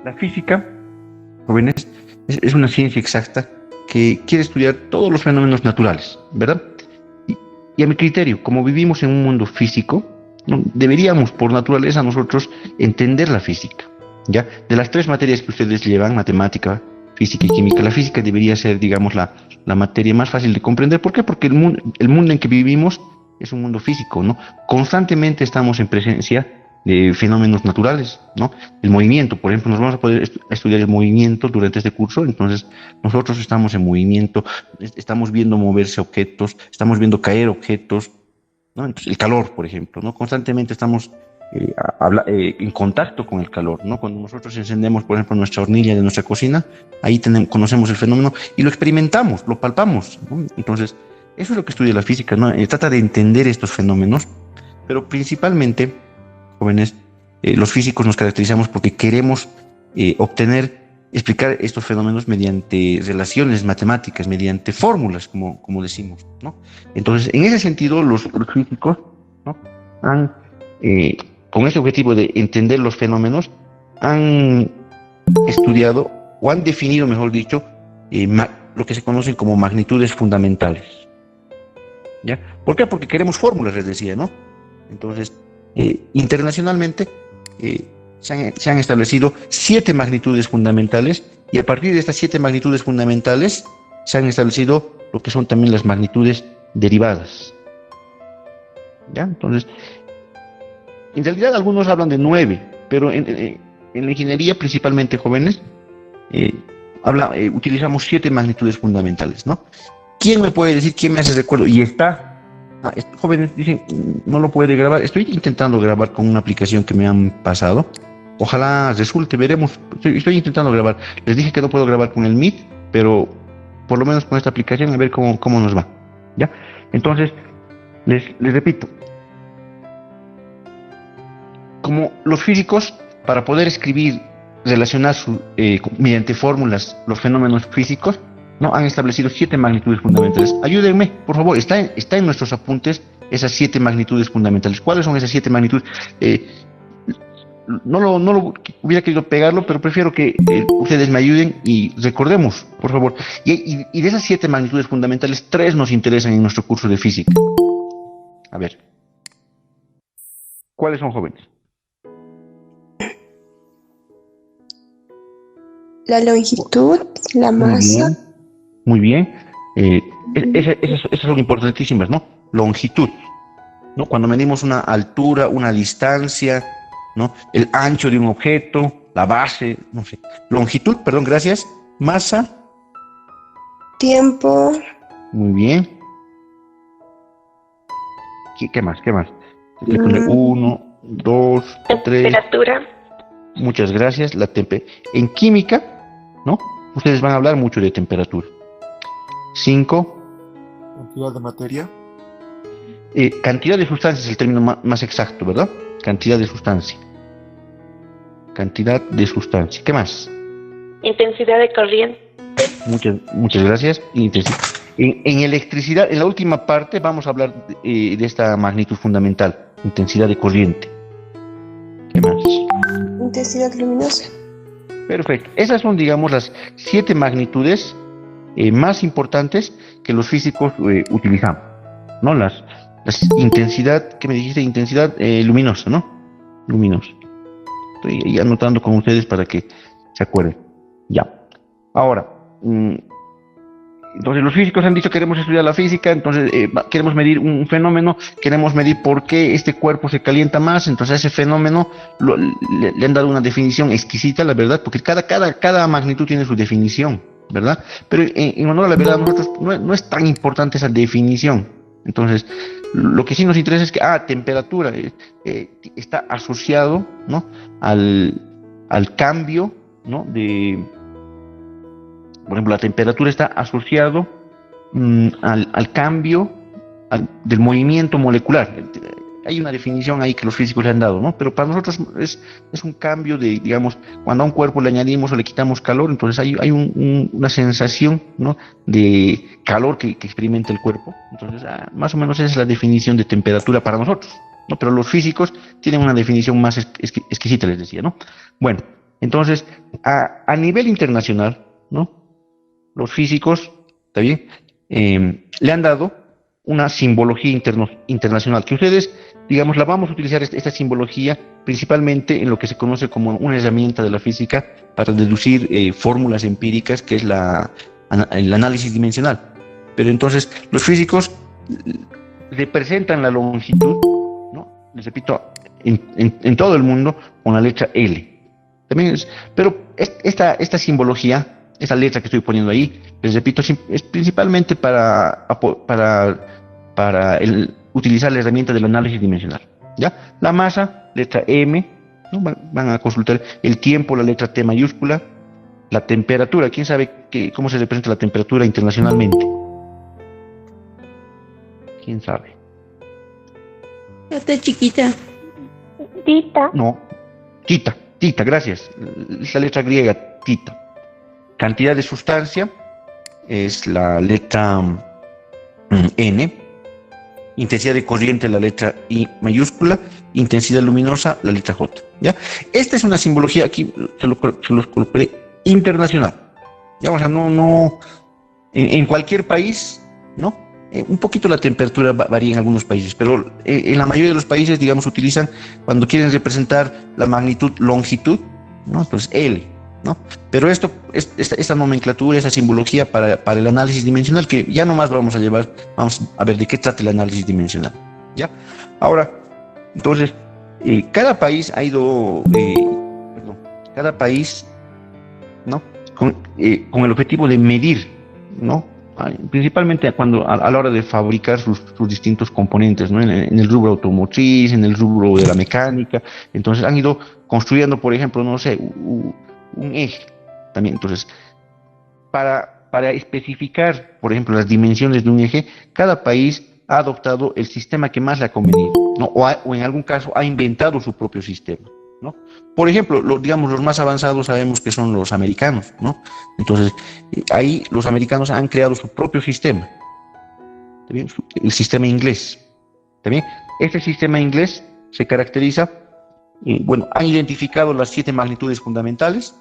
La física, jóvenes, es una ciencia exacta que quiere estudiar todos los fenómenos naturales, ¿verdad? Y, y a mi criterio, como vivimos en un mundo físico, ¿no? Deberíamos, por naturaleza, nosotros entender la física, ¿ya? De las tres materias que ustedes llevan, matemática, física y química, la física debería ser, digamos, la materia más fácil de comprender. ¿Por qué? Porque el mundo en que vivimos es un mundo físico, ¿no? Constantemente estamos en presencia de fenómenos naturales, ¿no? El movimiento, por ejemplo, nos vamos a poder estudiar el movimiento durante este curso. Entonces nosotros estamos en movimiento, estamos viendo moverse objetos, estamos viendo caer objetos, ¿no? Entonces, el calor, por ejemplo, ¿no? Constantemente estamos en contacto con el calor, ¿no? Cuando nosotros encendemos, por ejemplo, nuestra hornilla de nuestra cocina, ahí conocemos el fenómeno y lo experimentamos, lo palpamos, ¿no? Entonces, eso es lo que estudia la física, ¿no? Trata de entender estos fenómenos, pero principalmente, jóvenes, los físicos nos caracterizamos porque queremos explicar estos fenómenos mediante relaciones matemáticas, mediante fórmulas, como decimos, ¿no? Entonces, en ese sentido, los físicos, ¿no? han, con ese objetivo de entender los fenómenos, han estudiado o han definido, mejor dicho, lo que se conocen como magnitudes fundamentales. ¿Ya? ¿Por qué? Porque queremos fórmulas, les decía, ¿no? Entonces, internacionalmente se han establecido 7 magnitudes fundamentales, y a partir de estas 7 magnitudes fundamentales se han establecido lo que son también las magnitudes derivadas. ¿Ya? Entonces, en realidad algunos hablan de 9, pero en la ingeniería, principalmente, jóvenes, utilizamos 7 magnitudes fundamentales, ¿no? ¿Quién me puede decir, quién me hace recuerdo? Y jóvenes dicen, no lo puede grabar. Estoy intentando grabar con una aplicación que me han pasado. Ojalá resulte, veremos. Estoy intentando grabar. Les dije que no puedo grabar con el Meet, pero por lo menos con esta aplicación a ver cómo nos va. ¿Ya? Entonces, les repito. Como los físicos, para poder escribir, relacionar mediante fórmulas los fenómenos físicos, ¿no? Han establecido 7 magnitudes fundamentales. Ayúdenme, por favor, está en nuestros apuntes esas 7 magnitudes fundamentales. ¿Cuáles son esas 7 magnitudes? No lo hubiera querido pegarlo, pero prefiero que ustedes me ayuden y recordemos, por favor. Y de esas 7 magnitudes fundamentales, 3 nos interesan en nuestro curso de física. A ver. ¿Cuáles son, jóvenes? La longitud, la masa. Muy bien. Esas son importantísimas, ¿no? Longitud, ¿no? Cuando medimos una altura, una distancia, ¿no? El ancho de un objeto, la base, no sé. Longitud, perdón, gracias. Masa. Tiempo. Muy bien. ¿Qué más? Le pone 1, 2, 3. Temperatura. Muchas gracias. En química, ¿no? Ustedes van a hablar mucho de temperatura. 5. Cantidad de materia. Cantidad de sustancia es el término más exacto, ¿verdad? Cantidad de sustancia. ¿Qué más? Intensidad de corriente. Muchas gracias. En electricidad, en la última parte, vamos a hablar de esta magnitud fundamental, intensidad de corriente. ¿Qué más? Intensidad luminosa. Perfecto. Esas son, digamos, las 7 magnitudes más importantes que los físicos utilizamos, ¿no? Las intensidad, ¿qué me dijiste? Intensidad luminosa, ¿no? Luminosa. Estoy ahí anotando con ustedes para que se acuerden. Ya. Ahora, entonces los físicos han dicho queremos estudiar la física, entonces queremos medir un fenómeno, queremos medir por qué este cuerpo se calienta más. Entonces a ese fenómeno le han dado una definición exquisita, la verdad, porque cada magnitud tiene su definición, ¿verdad? Pero en honor a la verdad, nosotros no es tan importante esa definición. Entonces, lo que sí nos interesa es que temperatura está asociado, ¿no? al cambio, ¿no? Por ejemplo, la temperatura está asociado al cambio del movimiento molecular. Hay una definición ahí que los físicos le han dado, ¿no? Pero para nosotros es un cambio digamos, cuando a un cuerpo le añadimos o le quitamos calor, entonces hay una sensación, ¿no? De calor que experimenta el cuerpo. Entonces, más o menos esa es la definición de temperatura para nosotros, ¿no? Pero los físicos tienen una definición más exquisita, les decía, ¿no? Bueno, Entonces, a nivel internacional, ¿no? Los físicos, ¿está bien? Le han dado una simbología internacional, que ustedes, digamos, la vamos a utilizar esta simbología principalmente en lo que se conoce como una herramienta de la física para deducir fórmulas empíricas, que es el análisis dimensional. Pero entonces, los físicos representan la longitud, ¿no? Les repito, en todo el mundo con la letra L. También pero esta simbología, esta letra que estoy poniendo ahí, les repito, es principalmente para utilizar la herramienta del análisis dimensional. ¿Ya? La masa, letra M, ¿no? Van a consultar el tiempo, la letra T mayúscula, la temperatura. ¿Quién sabe cómo se representa la temperatura internacionalmente? ¿Quién sabe? Está chiquita. Tita. No, tita, gracias. La letra griega, tita. Cantidad de sustancia es la letra N. Intensidad de corriente, la letra I mayúscula. Intensidad luminosa, la letra J. ¿Ya? Esta es una simbología, aquí se los coloqué, internacional. ¿Ya? O sea, en cualquier país, ¿no? Un poquito la temperatura varía en algunos países, pero en la mayoría de los países, digamos, utilizan, cuando quieren representar la magnitud, longitud, ¿no? Entonces L, ¿no? Pero esta nomenclatura, esa simbología para el análisis dimensional, que ya nomás vamos a ver de qué trata el análisis dimensional, ¿ya? Ahora, entonces, cada país ha ido, cada país, ¿no? Con el objetivo de medir, ¿no? Principalmente a la hora de fabricar sus distintos componentes, ¿no? En el rubro automotriz, en el rubro de la mecánica. Entonces han ido construyendo, por ejemplo, no sé, un eje también. Entonces, para especificar, por ejemplo, las dimensiones de un eje, cada país ha adoptado el sistema que más le ha convenido, ¿no? O en algún caso ha inventado su propio sistema, ¿no? Por ejemplo, digamos, los más avanzados sabemos que son los americanos, ¿no? Entonces, ahí los americanos han creado su propio sistema, ¿está bien? El sistema inglés, ¿está bien? Este sistema inglés se caracteriza, bueno, han identificado las 7 magnitudes fundamentales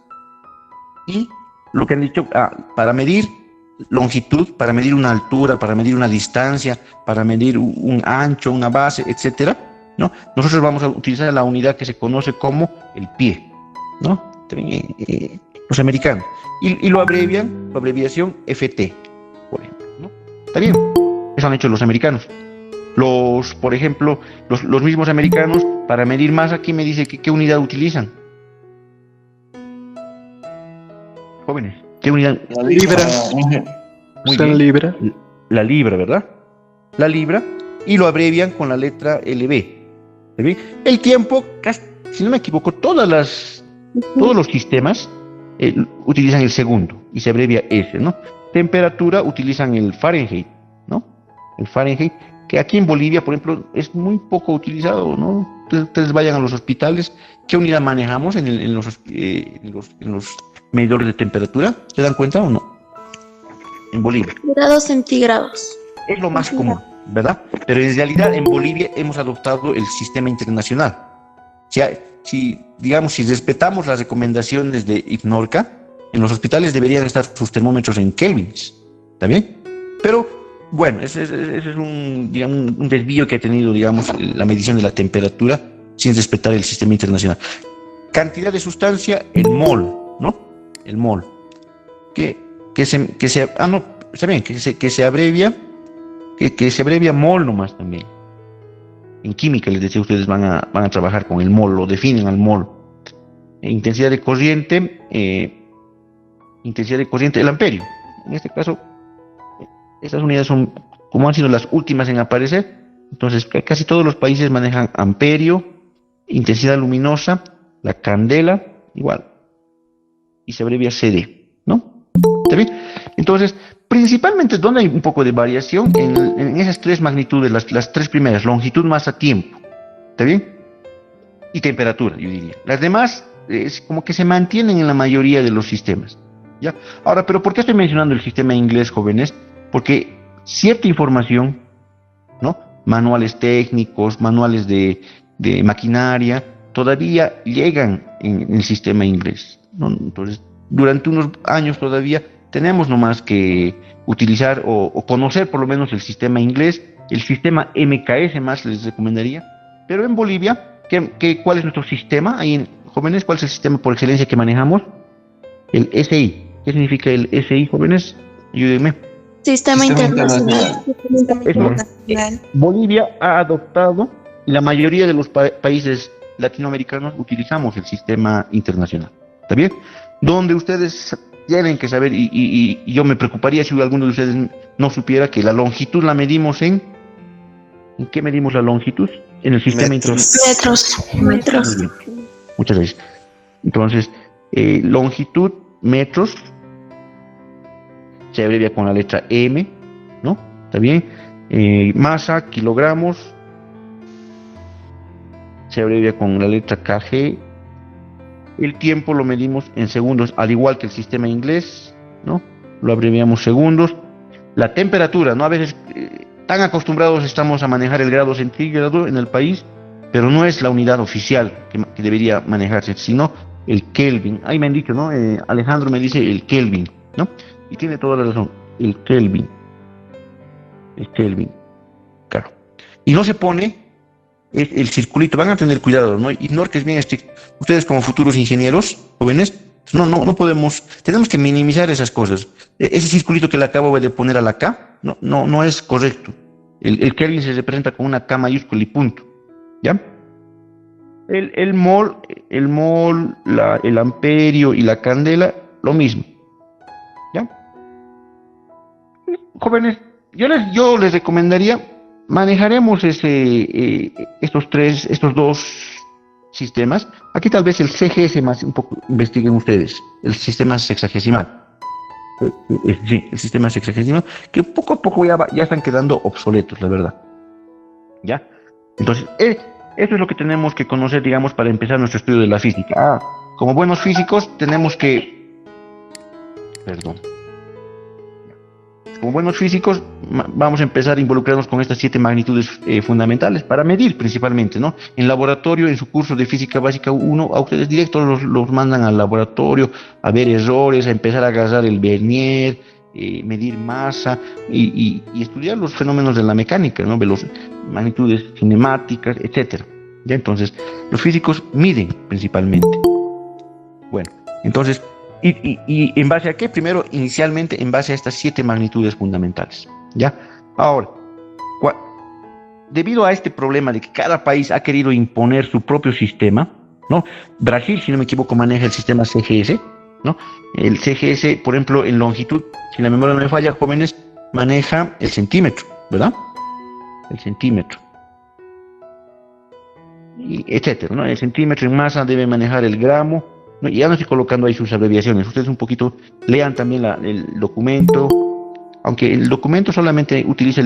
y lo que han dicho, para medir longitud, para medir una altura, para medir una distancia, para medir un ancho, una base, etcétera, ¿no? Nosotros vamos a utilizar la unidad que se conoce como el pie, ¿no? Los americanos. Y lo abrevian, la abreviación FT, por ejemplo, ¿no? Está bien, eso han hecho los americanos. Por ejemplo, los mismos americanos, para medir masa, aquí me dice qué unidad utilizan. Jóvenes, ¿qué unidad? La libra. Muy Usan bien. libra. La libra, ¿verdad? La libra, y lo abrevian con la letra LB. ¿Está bien? El tiempo, si no me equivoco, todos los sistemas utilizan el segundo y se abrevia S, ¿no? Temperatura utilizan el Fahrenheit, ¿no? El Fahrenheit, que aquí en Bolivia, por ejemplo, es muy poco utilizado, ¿no? Ustedes vayan a los hospitales, ¿qué unidad manejamos en los medidores de temperatura? ¿Se dan cuenta o no? En Bolivia. Grados centígrados. Es lo más común, ¿verdad? Pero en realidad en Bolivia hemos adoptado el sistema internacional. Si respetamos las recomendaciones de IPNORCA, en los hospitales deberían estar sus termómetros en kelvins, ¿está bien? Pero, bueno, ese es un desvío que ha tenido, digamos, la medición de la temperatura sin respetar el sistema internacional. Cantidad de sustancia, el mol, ¿no? El mol. Que se abrevia mol nomás también. En química, les decía, ustedes van a trabajar con el mol, lo definen al mol. Intensidad de corriente, el amperio. En este caso, estas unidades son, como han sido las últimas en aparecer, entonces casi todos los países manejan amperio, intensidad luminosa, la candela, igual, y se abrevia CD, ¿no? ¿Está bien? Entonces, principalmente donde hay un poco de variación en esas 3 magnitudes, las 3 primeras, longitud, masa, tiempo, ¿está bien? Y temperatura, yo diría. Las demás es como que se mantienen en la mayoría de los sistemas, ¿ya? Ahora, ¿pero por qué estoy mencionando el sistema inglés, jóvenes? Porque cierta información, ¿no? Manuales técnicos, manuales de maquinaria, todavía llegan en el sistema inglés, ¿no? Entonces, durante unos años todavía tenemos nomás que utilizar o conocer por lo menos el sistema inglés, el sistema MKS más les recomendaría, pero en Bolivia, ¿cuál es nuestro sistema? Ahí jóvenes, ¿cuál es el sistema por excelencia que manejamos? El SI. ¿Qué significa el SI, jóvenes? Ayúdenme. Sistema internacional. Bolivia ha adoptado, la mayoría de los países latinoamericanos utilizamos el sistema internacional. ¿Está bien? Donde ustedes tienen que saber, y yo me preocuparía si alguno de ustedes no supiera que la longitud la medimos ¿en qué medimos la longitud? En el sistema internacional. Metros. Muchas gracias. Entonces, longitud, metros, se abrevia con la letra M, ¿no? ¿Está bien? Masa, kilogramos, se abrevia con la letra KG. El tiempo lo medimos en segundos, al igual que el sistema inglés, ¿no? Lo abreviamos segundos. La temperatura, ¿no? A veces tan acostumbrados estamos a manejar el grado centígrado en el país, pero no es la unidad oficial que debería manejarse, sino el Kelvin. Ahí me han dicho, ¿no? Alejandro me dice el Kelvin, ¿no? Y tiene toda la razón, el Kelvin. El Kelvin, claro. Y no se pone el circulito, van a tener cuidado, ¿no? Y Norte es bien estricto. Ustedes como futuros ingenieros, jóvenes, no podemos, tenemos que minimizar esas cosas. Ese circulito que le acabo de poner a la K, no es correcto. El Kelvin se representa con una K mayúscula y punto, ¿ya? El mol, el amperio y la candela, lo mismo, ¿ya? Jóvenes, yo les recomendaría, manejaremos estos dos sistemas. Aquí tal vez el CGS más un poco investiguen ustedes, el sistema sexagesimal. Sí, el sistema sexagesimal, que poco a poco ya están quedando obsoletos, la verdad. ¿Ya? Entonces, esto es lo que tenemos que conocer, digamos, para empezar nuestro estudio de la física. Como buenos físicos, tenemos que... Como buenos físicos, vamos a empezar a involucrarnos con estas 7 magnitudes fundamentales para medir principalmente, ¿no? En laboratorio, en su curso de física básica 1, a ustedes directos los mandan al laboratorio a ver errores, a empezar a agarrar el vernier, medir masa y estudiar los fenómenos de la mecánica, ¿no? Magnitudes cinemáticas, etcétera. ¿Ya? Entonces, los físicos miden principalmente. Bueno, entonces... ¿Y en base a qué? Primero, inicialmente, en base a estas 7 magnitudes fundamentales, ¿ya? Ahora, debido a este problema de que cada país ha querido imponer su propio sistema, ¿no? Brasil, si no me equivoco, maneja el sistema CGS, ¿no? El CGS, por ejemplo, en longitud, si la memoria no me falla, jóvenes, maneja el centímetro, ¿verdad? El centímetro. Y etcétera, ¿no? El centímetro en masa debe manejar el gramo. No, ya no estoy colocando ahí sus abreviaciones. Ustedes un poquito lean también el documento, aunque el documento solamente utiliza,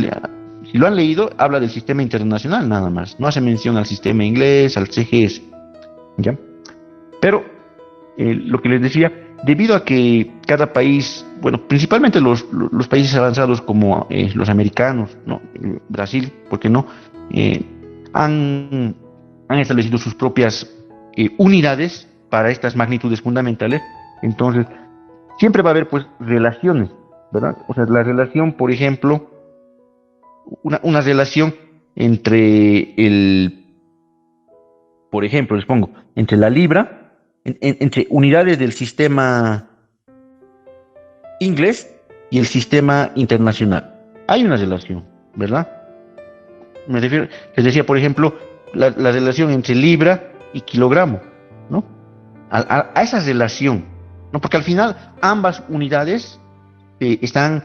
si lo han leído, habla del sistema internacional nada más, no hace mención al sistema inglés, al CGS, ¿ya? Pero, lo que les decía, debido a que cada país, bueno, principalmente los países avanzados como los americanos, ¿no? Brasil, ¿por qué no? Han establecido sus propias unidades para estas magnitudes fundamentales. Entonces, siempre va a haber pues relaciones, ¿verdad? O sea, la relación, por ejemplo, una relación entre por ejemplo, les pongo, entre la libra, entre unidades del sistema inglés y el sistema internacional. Hay una relación, ¿verdad? Les decía, por ejemplo, la relación entre libra y kilogramo, ¿no? A esa relación, ¿no? Porque al final ambas unidades están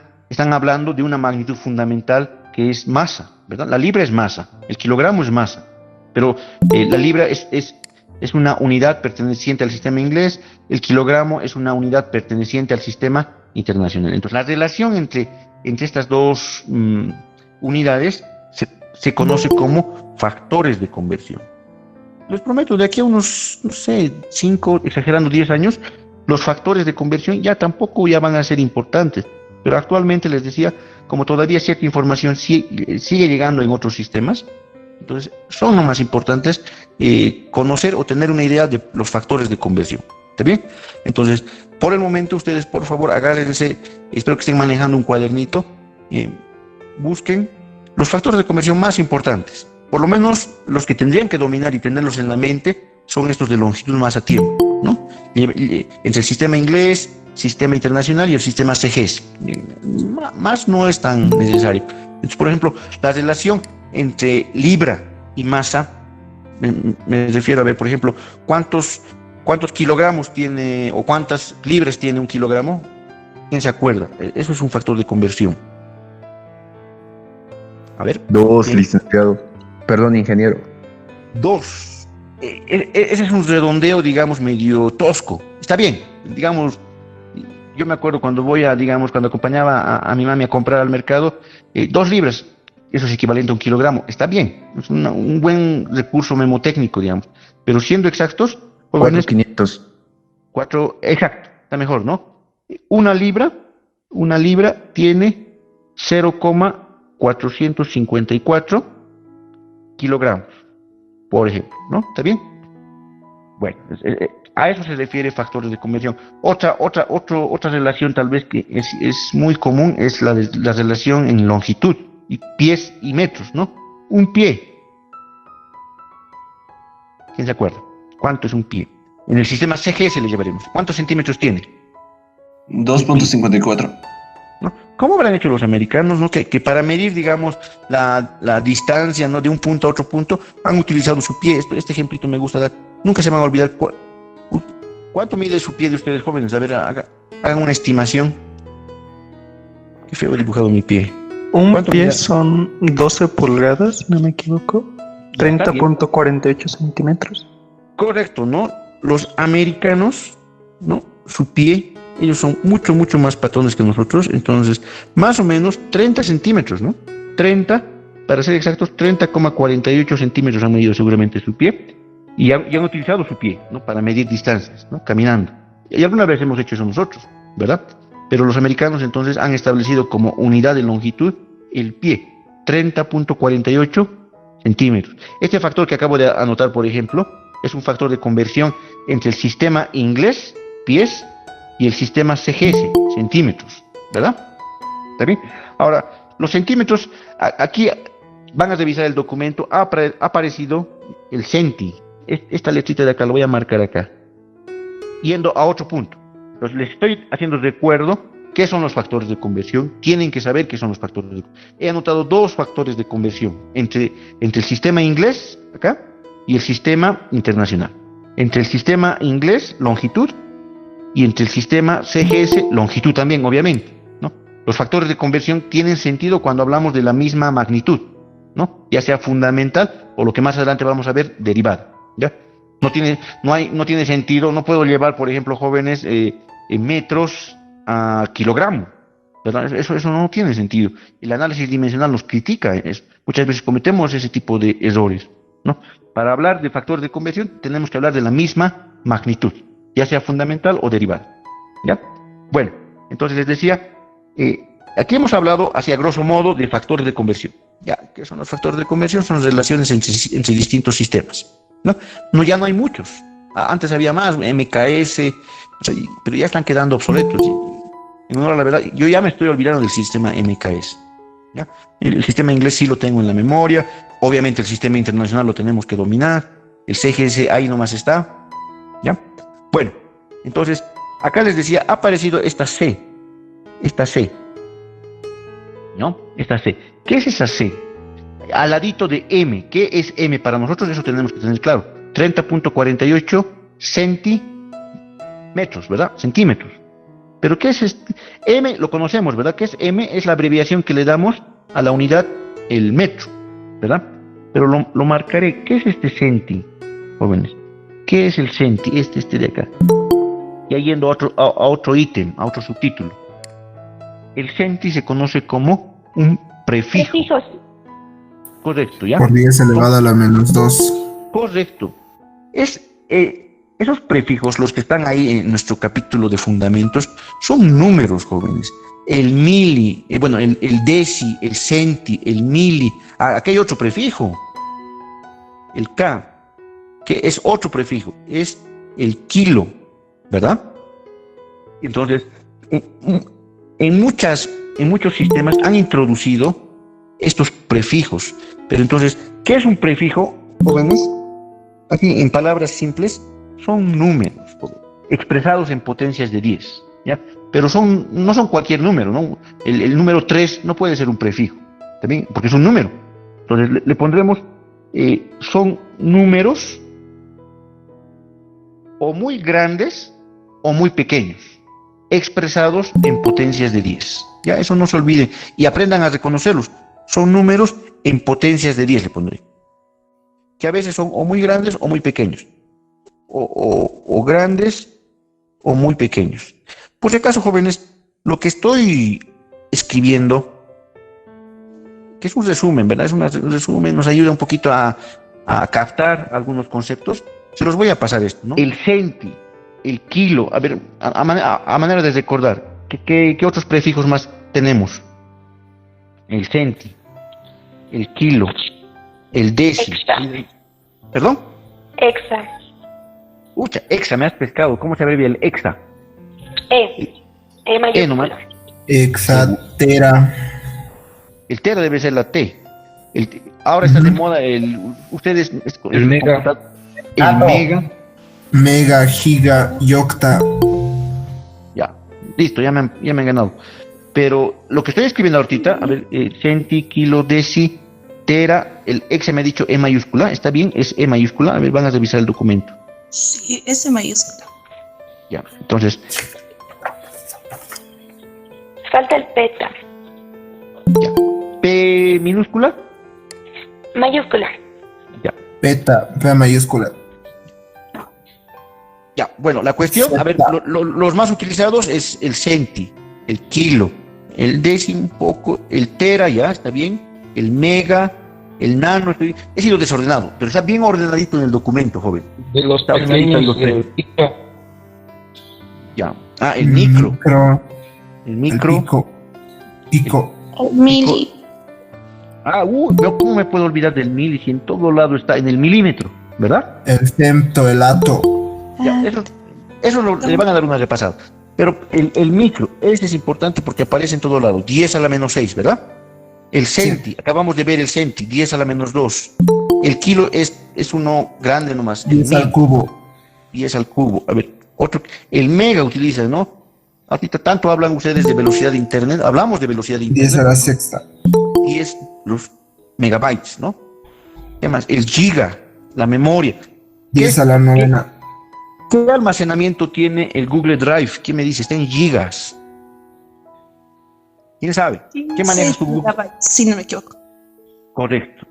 hablando de una magnitud fundamental que es masa, ¿verdad? La libra es masa, el kilogramo es masa, pero la libra es una unidad perteneciente al sistema inglés, el kilogramo es una unidad perteneciente al sistema internacional. Entonces la relación entre estas dos unidades se conoce como factores de conversión. Les prometo, de aquí a unos, no sé, 5, exagerando 10 años, los factores de conversión ya van a ser importantes. Pero actualmente, les decía, como todavía cierta información sigue llegando en otros sistemas, Entonces, son lo más importantes, conocer o tener una idea de los factores de conversión. ¿Está bien? Entonces, por el momento, ustedes, por favor, agárrense, espero que estén manejando un cuadernito, busquen los factores de conversión más importantes. Por lo menos los que tendrían que dominar y tenerlos en la mente son estos de longitud, masa, tiempo, ¿no? Entre el sistema inglés, sistema internacional y el sistema CGS. Más no es tan necesario. Entonces, por ejemplo, la relación entre libra y masa, me refiero a ver, por ejemplo, cuántos kilogramos tiene o cuántas libras tiene un kilogramo. ¿Quién se acuerda? Eso es un factor de conversión. A ver. 2, licenciado. Perdón, ingeniero. 2. Ese es un redondeo, digamos, medio tosco. Está bien, digamos. Yo me acuerdo cuando cuando acompañaba a mi mami a comprar al mercado, 2 libras, eso es equivalente a un kilogramo. Está bien, es un buen recurso memotécnico, digamos. Pero siendo exactos, 4,500. 4, exacto, está mejor, ¿no? Una libra tiene 0,454 kilogramos, por ejemplo, ¿no? ¿Está bien? Bueno, a eso se refiere factores de conversión. Otra relación tal vez que es muy común es la relación en longitud, y pies y metros, ¿no? Un pie. ¿Quién se acuerda? ¿Cuánto es un pie? En el sistema CGS le llevaremos. ¿Cuántos centímetros tiene? 2,54. ¿No? ¿Cómo habrán hecho los americanos, ¿no? Que para medir, digamos, la distancia, ¿no? De un punto a otro punto, han utilizado su pie. Este ejemplito me gusta dar. Nunca se van a olvidar. ¿Cuánto mide su pie de ustedes jóvenes? A ver, hagan una estimación. Qué feo he dibujado mi pie. Un pie son 12 pulgadas, si no me equivoco. 30,48 centímetros. Correcto, ¿no? Los americanos, ¿no? Su pie, ellos son mucho más patrones que nosotros. Entonces, más o menos 30 centímetros, ¿no? 30, para ser exactos, 30,48 centímetros han medido seguramente su pie. Y han utilizado su pie, ¿no? Para medir distancias, ¿no? Caminando. Y alguna vez hemos hecho eso nosotros, ¿verdad? Pero los americanos entonces han establecido como unidad de longitud el pie, 30,48 centímetros. Este factor que acabo de anotar, por ejemplo, es un factor de conversión entre el sistema inglés, pies, y el sistema CGS, centímetros, ¿verdad? ¿Está bien? Ahora, los centímetros, aquí van a revisar el documento, ha aparecido el centi. Esta letrita de acá lo voy a marcar acá, yendo a otro punto. Entonces les estoy haciendo recuerdo qué son los factores de conversión. Tienen que saber qué son los factores de conversión. He anotado 2 factores de conversión entre el sistema inglés acá y el sistema internacional. Entre el sistema inglés, longitud, y entre el sistema CGS, longitud también, obviamente, ¿no? Los factores de conversión tienen sentido cuando hablamos de la misma magnitud, ¿no? Ya sea fundamental o lo que más adelante vamos a ver, derivada, ¿ya? No tiene sentido, no puedo llevar, por ejemplo, jóvenes, metros a kilogramo, ¿verdad? Eso no tiene sentido. El análisis dimensional nos critica, muchas veces cometemos ese tipo de errores, ¿no? Para hablar de factores de conversión tenemos que hablar de la misma magnitud, ya sea fundamental o derivada, ¿ya? Bueno, entonces les decía, aquí hemos hablado, hacia grosso modo, de factores de conversión. ¿Ya? ¿Qué son los factores de conversión? Son relaciones entre distintos sistemas, ¿no? Ya no hay muchos. Antes había más, MKS, o sea, pero ya están quedando obsoletos. En honor a la verdad, yo ya me estoy olvidando del sistema MKS, ¿ya? El sistema inglés sí lo tengo en la memoria. Obviamente el sistema internacional lo tenemos que dominar. El CGS ahí nomás está, ¿ya? Bueno, entonces, acá les decía, ha aparecido esta C, ¿no? Esta C. ¿Qué es esa C? Al ladito de M. ¿Qué es M para nosotros? Eso tenemos que tener claro. 30,48 centímetros, ¿verdad? Centímetros. ¿Pero qué es este? M lo conocemos, ¿verdad? ¿Qué es M? Es la abreviación que le damos a la unidad, el metro, ¿verdad? Pero lo marcaré. ¿Qué es este centi, jóvenes? ¿Qué es el centi? Este de acá. Ya yendo a otro ítem, a otro subtítulo. El centi se conoce como un prefijo. Prefijos. Correcto, ¿ya? Por 10 elevado a la menos 2. Correcto. Esos prefijos, los que están ahí en nuestro capítulo de fundamentos, son números, jóvenes. El mili, el deci, el centi, el mili. Aquí hay otro prefijo. el K, que es otro prefijo, es el kilo, ¿verdad? Entonces, en muchos sistemas han introducido estos prefijos. Pero entonces, ¿qué es un prefijo, jóvenes? Aquí, en palabras simples, son números expresados en potencias de 10, ¿ya? Pero no son cualquier número, ¿no? El número 3 no puede ser un prefijo, también, porque es un número. Entonces, le pondremos, son números o muy grandes o muy pequeños, expresados en potencias de 10. Ya, eso no se olviden y aprendan a reconocerlos. Son números en potencias de 10, le pondré. Que a veces son o muy grandes o muy pequeños. O grandes o muy pequeños. Por si acaso, jóvenes, lo que estoy escribiendo, que es un resumen, ¿verdad? Es un resumen, nos ayuda un poquito a captar algunos conceptos. Se los voy a pasar esto, ¿no? El centi, el kilo, a ver, a manera de recordar, ¿qué otros prefijos más tenemos? El centi, el kilo, el deci. Extra. ¿Perdón? Exa. Ucha, exa, me has pescado. ¿Cómo se abrevia el exa? E mayúscula. Nomás. Exatera. El tera debe ser la T. Ahora está de moda ustedes... El mega. El mega. Mega, giga, yocta. Ya, listo, ya me han ganado. Pero lo que estoy escribiendo ahorita, a ver, centi, kilo, deci, tera, el exa me ha dicho E mayúscula, ¿está bien? Es E mayúscula, a ver, van a revisar el documento. Sí, S mayúscula. Ya, entonces, Falta el peta. ya. P minúscula, Mayúscula. ya. Beta, P mayúscula. Ya, bueno, la cuestión, a ver, los más utilizados es el centi, el kilo, el deci un poco, el tera, ya, está bien, el mega, el nano, he sido desordenado, pero está bien ordenadito en el documento, joven. De los Está ordenadito en pequeños, los pica. Ya. Ah, el micro, el El micro. pico. Mili. Ah, pero ¿cómo me puedo olvidar del mili si en todo lado está en el milímetro, ¿verdad? El femto, el ato. Ya, eso le van a dar una repasada. Pero el micro, ese es importante porque aparece en todo lado. 10 a la menos 6, ¿verdad? El centi, acabamos de ver el centi, 10 a la menos 2. El kilo es uno grande nomás. 10 al cubo. 10 al cubo. A ver, otro. El mega utiliza, ¿no? Ahorita tanto hablan ustedes de velocidad de internet. Hablamos de velocidad de 10 internet. a la sexta. 10 los megabytes, ¿no? ¿Qué más? El giga, la memoria. 10 a la novena. ¿Qué almacenamiento tiene el Google Drive? ¿Quién me dice? Está en gigas. ¿Quién sabe? ¿Qué maneja tu Google? Si no me equivoco. Correcto.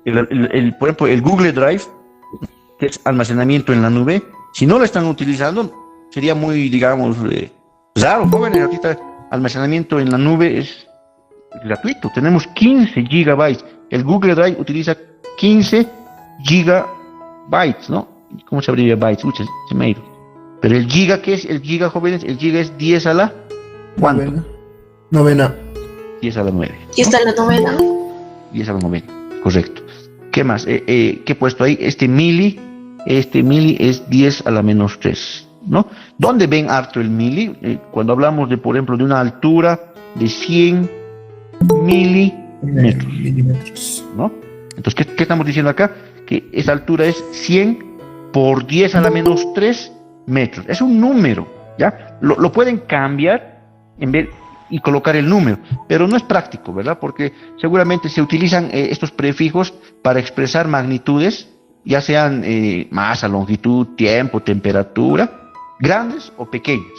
Por ejemplo, el Google Drive, que es almacenamiento en la nube, si no lo están utilizando, sería muy, digamos, raro, jóvenes. Ahorita almacenamiento en la nube es gratuito. Tenemos 15 gigabytes. El Google Drive utiliza 15 gigabytes, ¿no? ¿Cómo se abrevia bytes? Uy, se me ha ido. Pero el giga, ¿qué es el giga, jóvenes? El giga es 10 a la... ¿Cuánto? Novena. 10 a la 9. Y está la novena. 10 a la 9, correcto. ¿Qué más? ¿Qué he puesto ahí? Este mili es 10 a la menos 3, ¿no? ¿Dónde ven harto el mili? Cuando hablamos de, por ejemplo, de una altura de 100 milímetros, ¿no? Entonces, ¿qué estamos diciendo acá? Que esa altura es 100 por 10 a la menos 3 metros. Es un número, ¿ya? Lo pueden cambiar y colocar el número, pero no es práctico, ¿verdad? Porque seguramente se utilizan estos prefijos para expresar magnitudes, ya sean masa, longitud, tiempo, temperatura, grandes o pequeñas.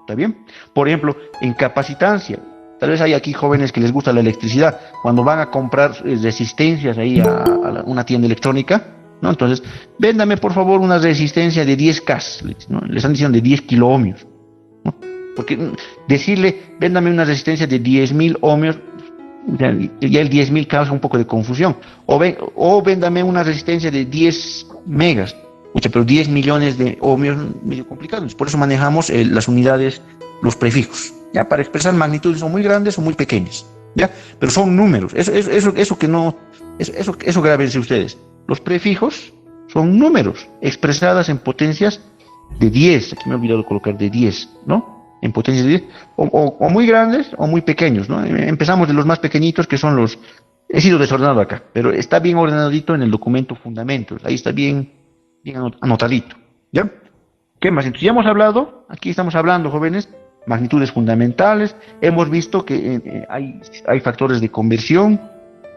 ¿Está bien? Por ejemplo, en capacitancia, tal vez hay aquí jóvenes que les gusta la electricidad, cuando van a comprar resistencias ahí a una tienda electrónica, ¿no? Entonces, véndame por favor una resistencia de 10K, ¿no? Le están diciendo de 10 kiloohmios, ¿no? Porque decirle, véndame una resistencia de 10.000 ohmios, ya el 10.000 causa un poco de confusión. O véndame una resistencia de 10 megas, pero 10 millones de ohmios, medio complicado. Por eso manejamos las unidades, los prefijos, ya, para expresar magnitudes son muy grandes o muy pequeñas, ya, pero son números. Eso que no, eso grábense ustedes. Los prefijos son números expresadas en potencias de 10. Aquí me he olvidado colocar de 10, ¿no? En potencias de 10, o muy grandes o muy pequeños, ¿no? Empezamos de los más pequeñitos, que son los... He sido desordenado acá, pero está bien ordenadito en el documento fundamentos. Ahí está bien anotadito, ¿ya? ¿Qué más? Entonces ya hemos hablado, aquí estamos hablando, jóvenes, magnitudes fundamentales. Hemos visto que hay factores de conversión.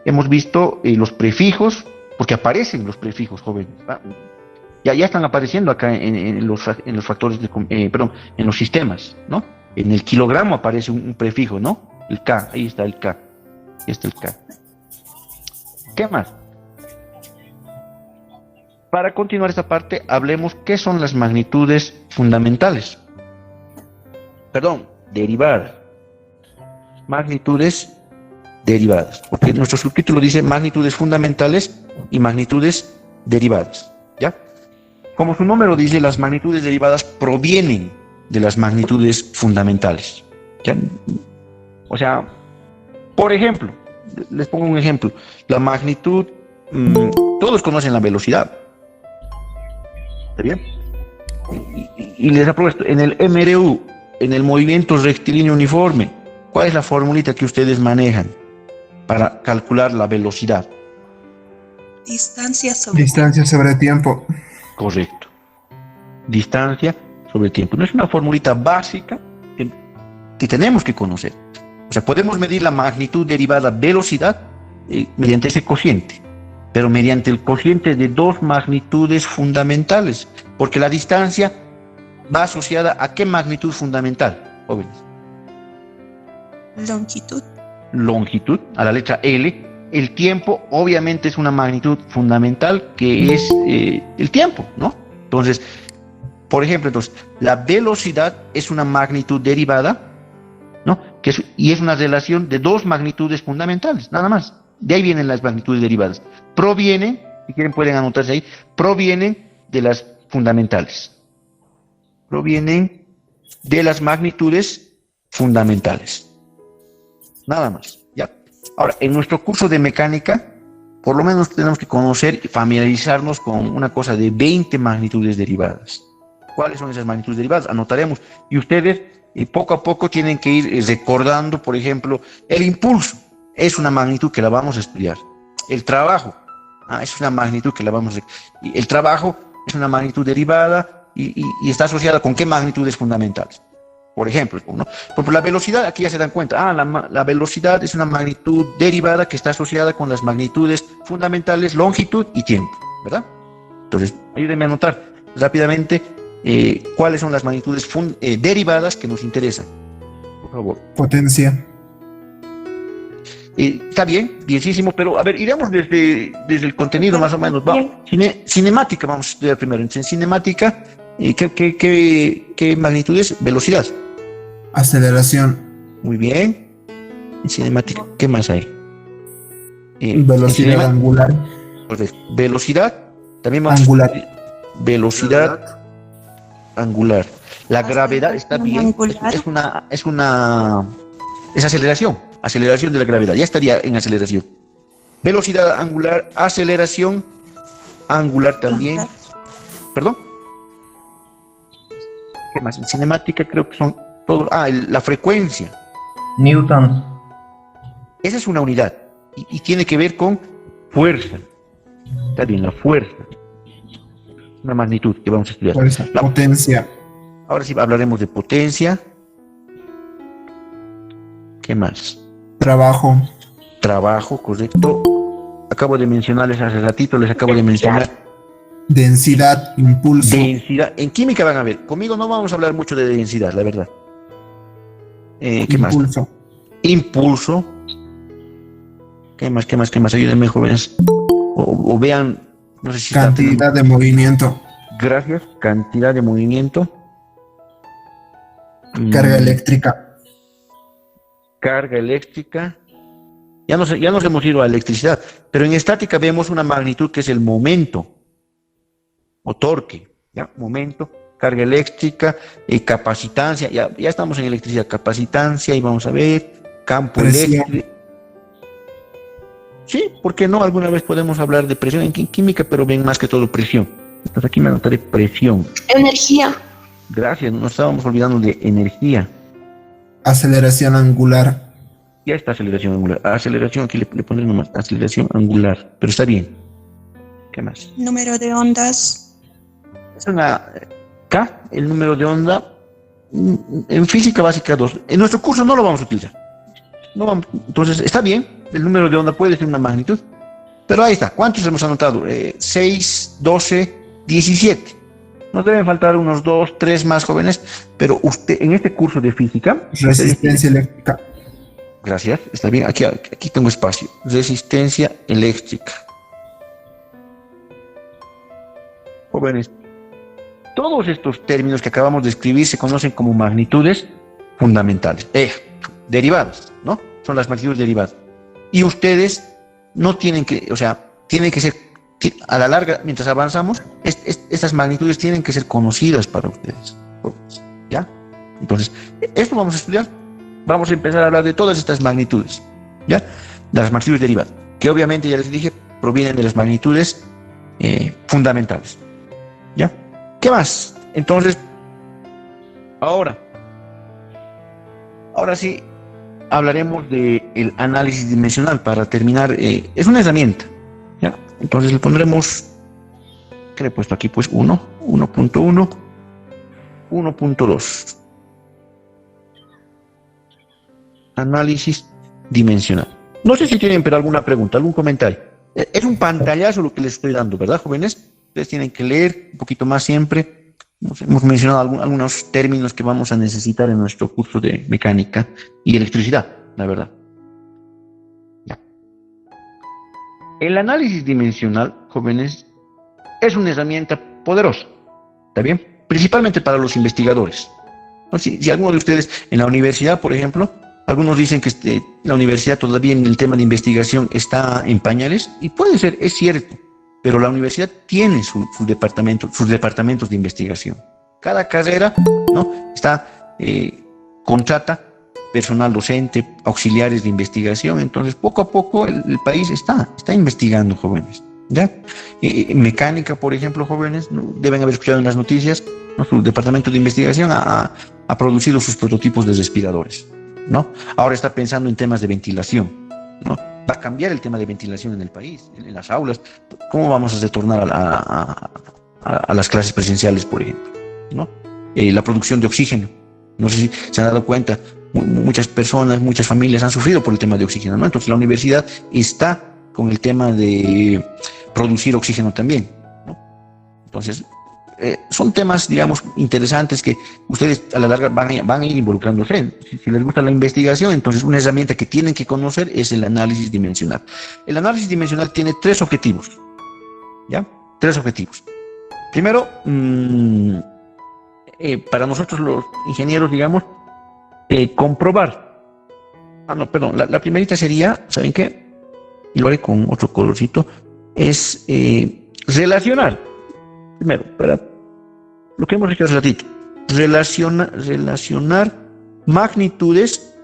Hemos visto los prefijos, porque aparecen los prefijos, jóvenes. Ya están apareciendo acá en los factores en los sistemas, ¿no? En el kilogramo aparece un prefijo, ¿no? El K, ahí está el K. Ahí está el K. ¿Qué más? Para continuar esta parte, hablemos qué son las magnitudes fundamentales. Perdón, derivadas. Magnitudes derivadas. Porque nuestro subtítulo dice magnitudes fundamentales y magnitudes derivadas. ¿Ya? Como su nombre lo dice, las magnitudes derivadas provienen de las magnitudes fundamentales. ¿Ya? O sea, por ejemplo, les pongo un ejemplo. La magnitud, todos conocen la velocidad. ¿Está bien? Y les aprovecho, en el MRU, en el movimiento rectilíneo uniforme, ¿cuál es la formulita que ustedes manejan para calcular la velocidad? Distancia sobre Distancia sobre tiempo. Correcto. Distancia sobre tiempo. No es una formulita básica que tenemos que conocer. O sea, podemos medir la magnitud derivada velocidad mediante ese cociente, pero mediante el cociente de dos magnitudes fundamentales, porque la distancia va asociada a qué magnitud fundamental, jóvenes. longitud. Longitud, a la letra L. El tiempo, obviamente, es una magnitud fundamental, que es el tiempo, ¿no? Entonces, por ejemplo, la velocidad es una magnitud derivada, ¿no? Y es una relación de dos magnitudes fundamentales, nada más. De ahí vienen las magnitudes derivadas. Provienen, si quieren pueden anotarse ahí, provienen de las fundamentales. Provienen de las magnitudes fundamentales. Nada más, ¿ya? Ahora, en nuestro curso de mecánica, por lo menos tenemos que conocer y familiarizarnos con una cosa de 20 magnitudes derivadas. ¿Cuáles son esas magnitudes derivadas? Anotaremos. Y ustedes, poco a poco, tienen que ir recordando, por ejemplo, el impulso. Es una magnitud que la vamos a estudiar. El trabajo, es una magnitud que la vamos a... El trabajo es una magnitud derivada y está asociada con qué magnitudes fundamentales. Por ejemplo, ¿no? Por la velocidad, aquí ya se dan cuenta. La velocidad es una magnitud derivada que está asociada con las magnitudes fundamentales, longitud y tiempo, ¿verdad? Entonces, ayúdenme a anotar rápidamente cuáles son las magnitudes derivadas que nos interesan. Por favor. Potencia. Está bien, bienísimo, pero a ver, iremos desde el contenido más o menos. Cinemática vamos a estudiar primero. En cinemática, ¿qué magnitud es? Velocidad. Aceleración. Muy bien. En cinemática, ¿qué más hay? Velocidad angular. Velocidad, también vamos angular. Velocidad angular. La gravedad está bien. Es aceleración de la gravedad. Ya estaría en aceleración. Velocidad angular, aceleración angular también. ¿Perdón? ¿Qué más? En cinemática creo que son todos. La frecuencia. Newton. Esa es una unidad. Y tiene que ver con fuerza. Está bien, la fuerza. Una magnitud que vamos a estudiar. Fuerza, potencia. Ahora sí hablaremos de potencia. ¿Qué más? Trabajo, correcto. Acabo de mencionarles hace ratito, les acabo de mencionar. Densidad, impulso. Densidad. En química van a ver. Conmigo no vamos a hablar mucho de densidad, la verdad. ¿Qué más? Impulso. ¿Qué más? Ayúdenme, jóvenes. O vean, no sé si cantidad de movimiento. Gracias. Cantidad de movimiento. Carga eléctrica. Carga eléctrica. Ya nos hemos ido a electricidad, pero en estática vemos una magnitud que es el momento o torque, ¿ya? Momento, carga eléctrica, capacitancia, ya estamos en electricidad, capacitancia, y vamos a ver, campo eléctrico. Sí, ¿por qué no? Alguna vez podemos hablar de presión en química, pero ven más que todo presión. Entonces aquí me anotaré presión. Energía. Gracias, nos estábamos olvidando de energía. Aceleración angular. Ya está aceleración angular. Aceleración, aquí le pondré nomás aceleración angular, pero está bien. ¿Qué más? Número de ondas. Es una K, el número de onda, en física básica 2. En nuestro curso no lo vamos a utilizar. No vamos, entonces, está bien, el número de onda puede ser una magnitud, pero ahí está. ¿Cuántos hemos anotado? 6, 12, 17. Nos deben faltar unos 2, 3 más jóvenes, pero usted en este curso de física... Resistencia eléctrica. Gracias, está bien, aquí tengo espacio. Resistencia eléctrica. Jóvenes, todos estos términos que acabamos de escribir se conocen como magnitudes fundamentales. Derivadas, ¿no? Son las magnitudes derivadas. Y ustedes no tienen que, o sea, tienen que ser, a la larga, mientras avanzamos, estas magnitudes tienen que ser conocidas para ustedes. ¿Ya? Entonces, esto vamos a estudiar. Vamos a empezar a hablar de todas estas magnitudes, ¿ya? De las magnitudes derivadas, que obviamente, ya les dije, provienen de las magnitudes fundamentales, ¿ya? ¿Qué más? Entonces, ahora sí, hablaremos del análisis dimensional para terminar. Es una herramienta, ¿ya? Entonces le pondremos, ¿qué le he puesto aquí? Pues 1, 1.1, 1.2. Análisis dimensional. No sé si tienen pero alguna pregunta, algún comentario. Es un pantallazo lo que les estoy dando, ¿verdad, jóvenes? Ustedes tienen que leer un poquito más siempre. Hemos mencionado algunos términos que vamos a necesitar en nuestro curso de mecánica y electricidad, la verdad. Ya. El análisis dimensional, jóvenes, es una herramienta poderosa, ¿está bien? Principalmente para los investigadores. ¿No? Si alguno de ustedes en la universidad, por ejemplo, algunos dicen que la universidad todavía en el tema de investigación está en pañales, y puede ser, es cierto, pero la universidad tiene sus departamentos de investigación. Cada carrera, ¿no? Contrata personal docente, auxiliares de investigación, entonces poco a poco el país está investigando, jóvenes, ¿ya? Mecánica, por ejemplo, jóvenes, ¿no? Deben haber escuchado en las noticias, ¿no? Su departamento de investigación ha producido sus prototipos de respiradores, ¿no? Ahora está pensando en temas de ventilación, ¿no? Va a cambiar el tema de ventilación en el país, en las aulas. ¿Cómo vamos a retornar a las clases presenciales, por ejemplo, ¿no? La producción de oxígeno. No sé si se han dado cuenta, muchas personas, muchas familias han sufrido por el tema de oxígeno, ¿no? Entonces la universidad está con el tema de producir oxígeno también, ¿no? Entonces, son temas, digamos, interesantes que ustedes a la larga van a ir involucrándose. Si les gusta la investigación, entonces una herramienta que tienen que conocer es el análisis dimensional. El análisis dimensional tiene 3 objetivos, ¿ya? 3 objetivos. Primero, para nosotros los ingenieros, digamos, comprobar. La primerita sería, ¿saben qué? Y lo haré con otro colorcito, es relacionar. Primero, para lo que hemos hecho hace ratito, relacionar magnitudes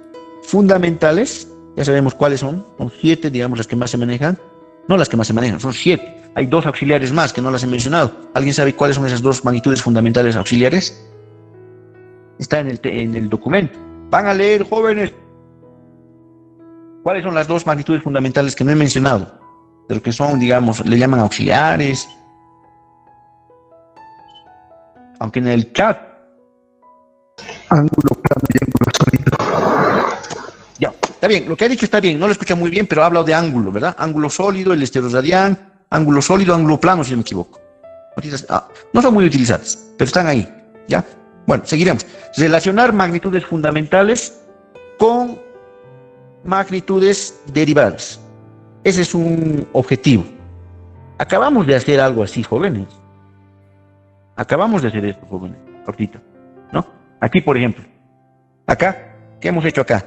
fundamentales, ya sabemos cuáles son 7, digamos, las que más se manejan, no las que más se manejan, son 7, hay 2 auxiliares más que no las he mencionado. ¿Alguien sabe cuáles son esas 2 magnitudes fundamentales auxiliares? Está en el documento. Van a leer, jóvenes, cuáles son las 2 magnitudes fundamentales que no he mencionado, de lo que son, digamos, le llaman auxiliares. Aunque en el chat. Ángulo plano y ángulo sólido. Ya, está bien, lo que ha dicho está bien, no lo escucha muy bien, pero ha hablado de ángulo, ¿verdad? Ángulo sólido, el estereoradián, ángulo sólido, ángulo plano, si no me equivoco. No son muy utilizadas, pero están ahí, ¿ya? Bueno, seguiremos. Relacionar magnitudes fundamentales con magnitudes derivadas. Ese es un objetivo. Acabamos de hacer algo así, jóvenes. Acabamos de hacer esto, jóvenes, ahorita, ¿no? Aquí, por ejemplo, acá, ¿qué hemos hecho acá?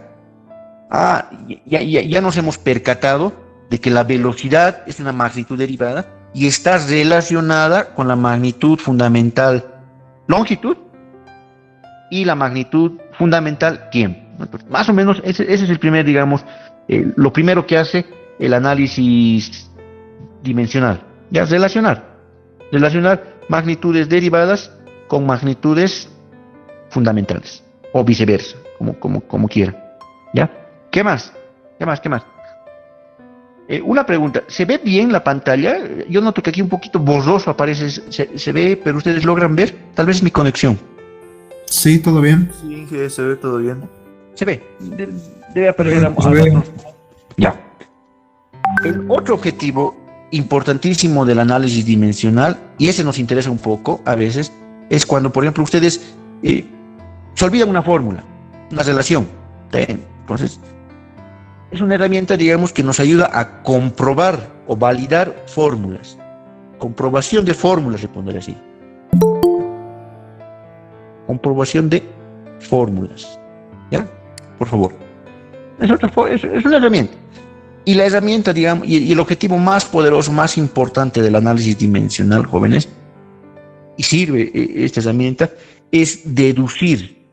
Ya nos hemos percatado de que la velocidad es una magnitud derivada y está relacionada con la magnitud fundamental longitud y la magnitud fundamental tiempo. Entonces, más o menos, ese es el primer, digamos, lo primero que hace el análisis dimensional. Ya, relacionar magnitudes derivadas con magnitudes fundamentales, o viceversa, como quieran. ¿Ya? ¿Qué más? Una pregunta, ¿se ve bien la pantalla? Yo noto que aquí un poquito borroso aparece, se ve, pero ustedes logran ver, tal vez es mi conexión. Sí, todo bien. Sí, se ve todo bien. Se ve, debe aparecer Se ve. Ya. El otro objetivo importantísimo del análisis dimensional, y ese nos interesa un poco a veces, es cuando, por ejemplo, ustedes se olvidan una fórmula, una relación. Entonces, es una herramienta, digamos, que nos ayuda a comprobar o validar fórmulas. Comprobación de fórmulas, se pondría así. Comprobación de fórmulas. ¿Ya? Por favor. Es una herramienta. Y la herramienta, digamos, y el objetivo más poderoso, más importante del análisis dimensional, jóvenes, y sirve esta herramienta, es deducir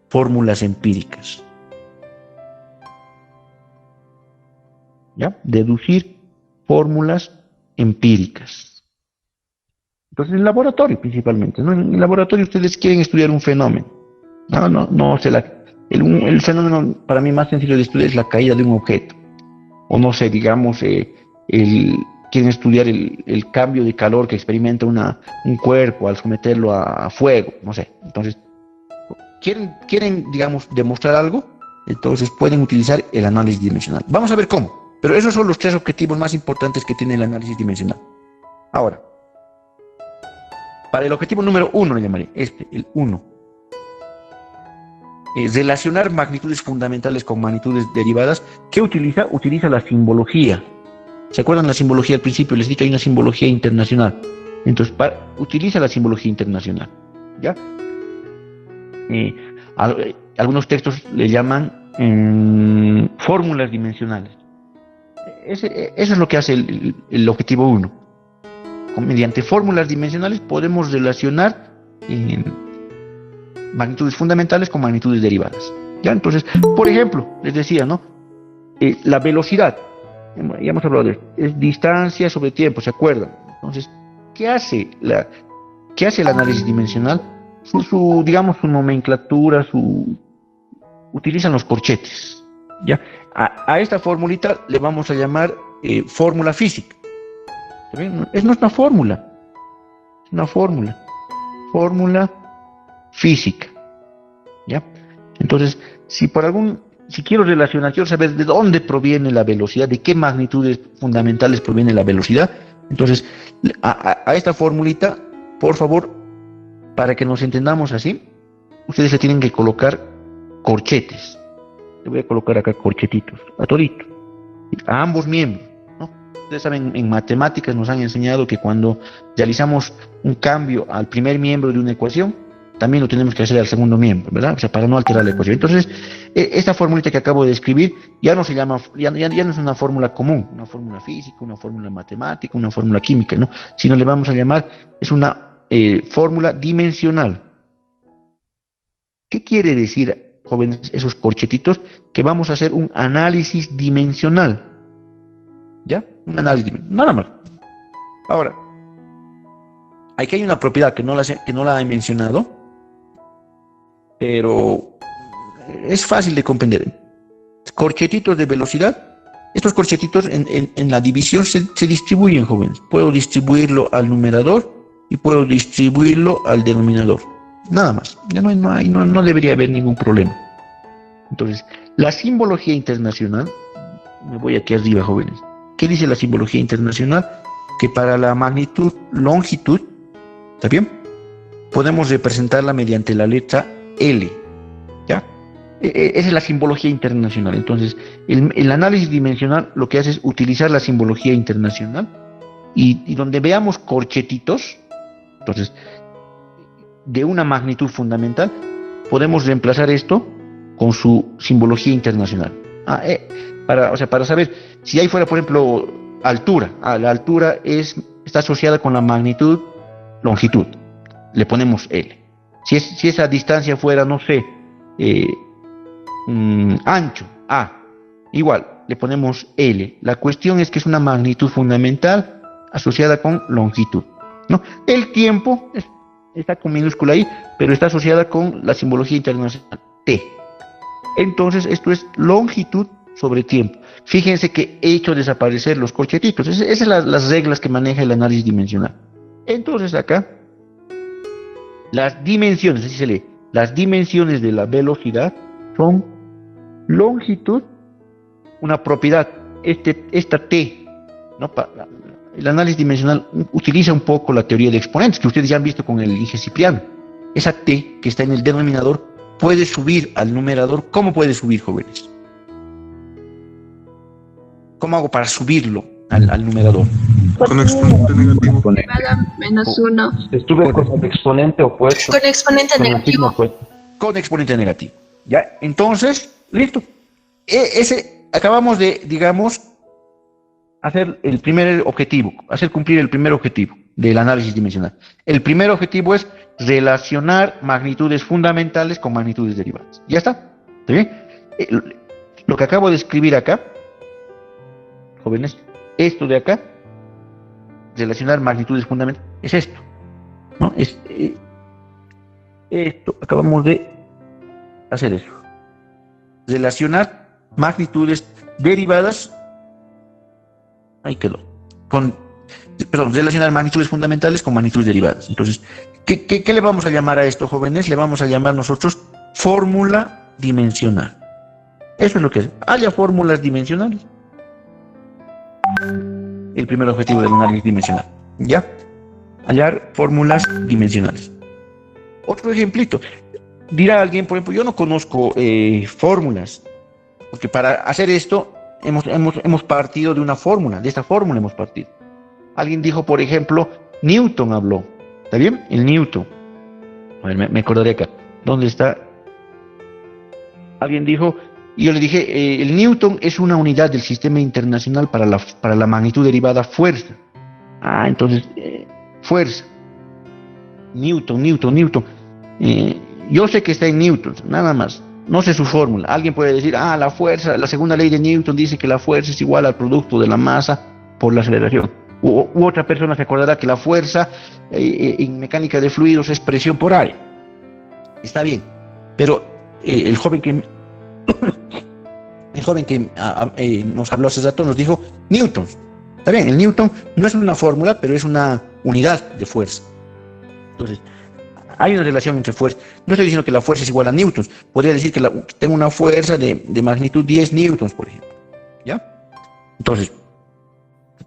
fórmulas empíricas. ¿Ya? Deducir fórmulas empíricas. Entonces, en el laboratorio principalmente, ¿no? En el laboratorio ustedes quieren estudiar un fenómeno. El fenómeno para mí más sencillo de estudiar es la caída de un objeto. O no sé, digamos, quieren estudiar el cambio de calor que experimenta un cuerpo al someterlo a fuego, no sé. Entonces, quieren, digamos, demostrar algo, entonces pueden utilizar el análisis dimensional. Vamos a ver cómo. Pero esos son los tres objetivos más importantes que tiene el análisis dimensional. Ahora, para el objetivo número 1 le llamaré, el 1. Relacionar magnitudes fundamentales con magnitudes derivadas. ¿Qué utiliza? Utiliza la simbología. ¿Se acuerdan la simbología al principio? Les dije que hay una simbología internacional. Entonces, utiliza la simbología internacional. ¿Ya? Algunos textos le llaman fórmulas dimensionales. Eso es lo que hace el objetivo 1. Mediante fórmulas dimensionales podemos relacionar magnitudes fundamentales con magnitudes derivadas. ¿Ya? Entonces, por ejemplo, les decía, ¿no? La velocidad, ya hemos hablado de esto, es distancia sobre tiempo, ¿se acuerdan? Entonces, ¿qué hace el análisis dimensional? Digamos, su nomenclatura, utilizan los corchetes. ¿Ya? A esta formulita le vamos a llamar fórmula física. Es no es una fórmula, es una fórmula física. ¿Ya? Entonces, si quiero saber de dónde proviene la velocidad, de qué magnitudes fundamentales proviene la velocidad, entonces a esta formulita, por favor, para que nos entendamos así, ustedes le tienen que colocar corchetes. Le voy a colocar acá corchetitos, a todito, a ambos miembros, ¿no? Ustedes saben, en matemáticas nos han enseñado que cuando realizamos un cambio al primer miembro de una ecuación, también lo tenemos que hacer al segundo miembro, ¿verdad? O sea, para no alterar la ecuación. Entonces, esta formulita que acabo de escribir ya no se llama, ya no es una fórmula común, una fórmula física, una fórmula matemática, una fórmula química, ¿no? Sino le vamos a llamar, es una fórmula dimensional. ¿Qué quiere decir, jóvenes, esos corchetitos? Que vamos a hacer un análisis dimensional. ¿Ya? Un análisis dimensional. Nada más. Ahora, aquí hay una propiedad que no la he mencionado, pero es fácil de comprender. Corchetitos de velocidad. Estos corchetitos en la división se distribuyen, jóvenes. Puedo distribuirlo al numerador y puedo distribuirlo al denominador. Nada más. Ya no debería haber ningún problema. Entonces, la simbología internacional, me voy aquí arriba, jóvenes. ¿Qué dice la simbología internacional? Que para la magnitud, longitud, ¿está bien? Podemos representarla mediante la letra L. ¿Ya? Esa es la simbología internacional. Entonces, el análisis dimensional lo que hace es utilizar la simbología internacional y donde veamos corchetitos, entonces, de una magnitud fundamental, podemos reemplazar esto con su simbología internacional. Para saber, si ahí fuera, por ejemplo, altura, la altura está asociada con la magnitud, longitud, le ponemos L. Si esa distancia fuera, no sé, ancho, A, igual, le ponemos L. La cuestión es que es una magnitud fundamental asociada con longitud, ¿no? El tiempo está con minúscula ahí, pero está asociada con la simbología internacional, T. Entonces, esto es longitud sobre tiempo. Fíjense que he hecho desaparecer los corchetitos. Esas son las reglas que maneja el análisis dimensional. Entonces, acá, las dimensiones, así se lee, las dimensiones de la velocidad son longitud, una propiedad, esta T, ¿no? El análisis dimensional utiliza un poco la teoría de exponentes, que ustedes ya han visto con el Inge Cipriano. Esa T que está en el denominador puede subir al numerador. ¿Cómo puede subir, jóvenes? ¿Cómo hago para subirlo al numerador? Con exponente negativo. Menos 1. Estuve con el exponente opuesto. Con exponente negativo. Con exponente negativo. Ya, entonces, listo. Acabamos de, digamos, hacer el primer objetivo, hacer cumplir el primer objetivo del análisis dimensional. El primer objetivo es relacionar magnitudes fundamentales con magnitudes derivadas. ¿Ya está? ¿Está bien? Lo que acabo de escribir acá, jóvenes, esto de acá, relacionar magnitudes fundamentales, es esto, ¿no? Esto, acabamos de hacer eso. Relacionar magnitudes derivadas, ahí quedó, relacionar magnitudes fundamentales con magnitudes derivadas. Entonces, ¿qué le vamos a llamar a esto, jóvenes? Le vamos a llamar nosotros fórmula dimensional. Eso es lo que es. Haya fórmulas dimensionales. El primer objetivo del análisis dimensional. ¿Ya? Hallar fórmulas dimensionales. Otro ejemplito. Dirá alguien, por ejemplo, yo no conozco fórmulas, porque para hacer esto hemos partido de una fórmula, de esta fórmula hemos partido. Alguien dijo, por ejemplo, Newton habló, ¿está bien? El Newton. A ver, me acordaré acá. ¿Dónde está? Alguien dijo, y yo le dije, el Newton es una unidad del sistema internacional para la magnitud derivada fuerza. Ah, entonces, fuerza. Newton. Yo sé que está en Newton, nada más. No sé su fórmula. Alguien puede decir, la fuerza, la segunda ley de Newton dice que la fuerza es igual al producto de la masa por la aceleración. U otra persona se acordará que la fuerza en mecánica de fluidos es presión por área. Está bien, pero el joven que nos habló hace rato nos dijo Newton. Está bien, el Newton no es una fórmula, pero es una unidad de fuerza. Entonces, hay una relación entre fuerza. No estoy diciendo que la fuerza es igual a newtons. Podría decir que tengo una fuerza de magnitud 10 newtons, por ejemplo. ¿Ya? Entonces,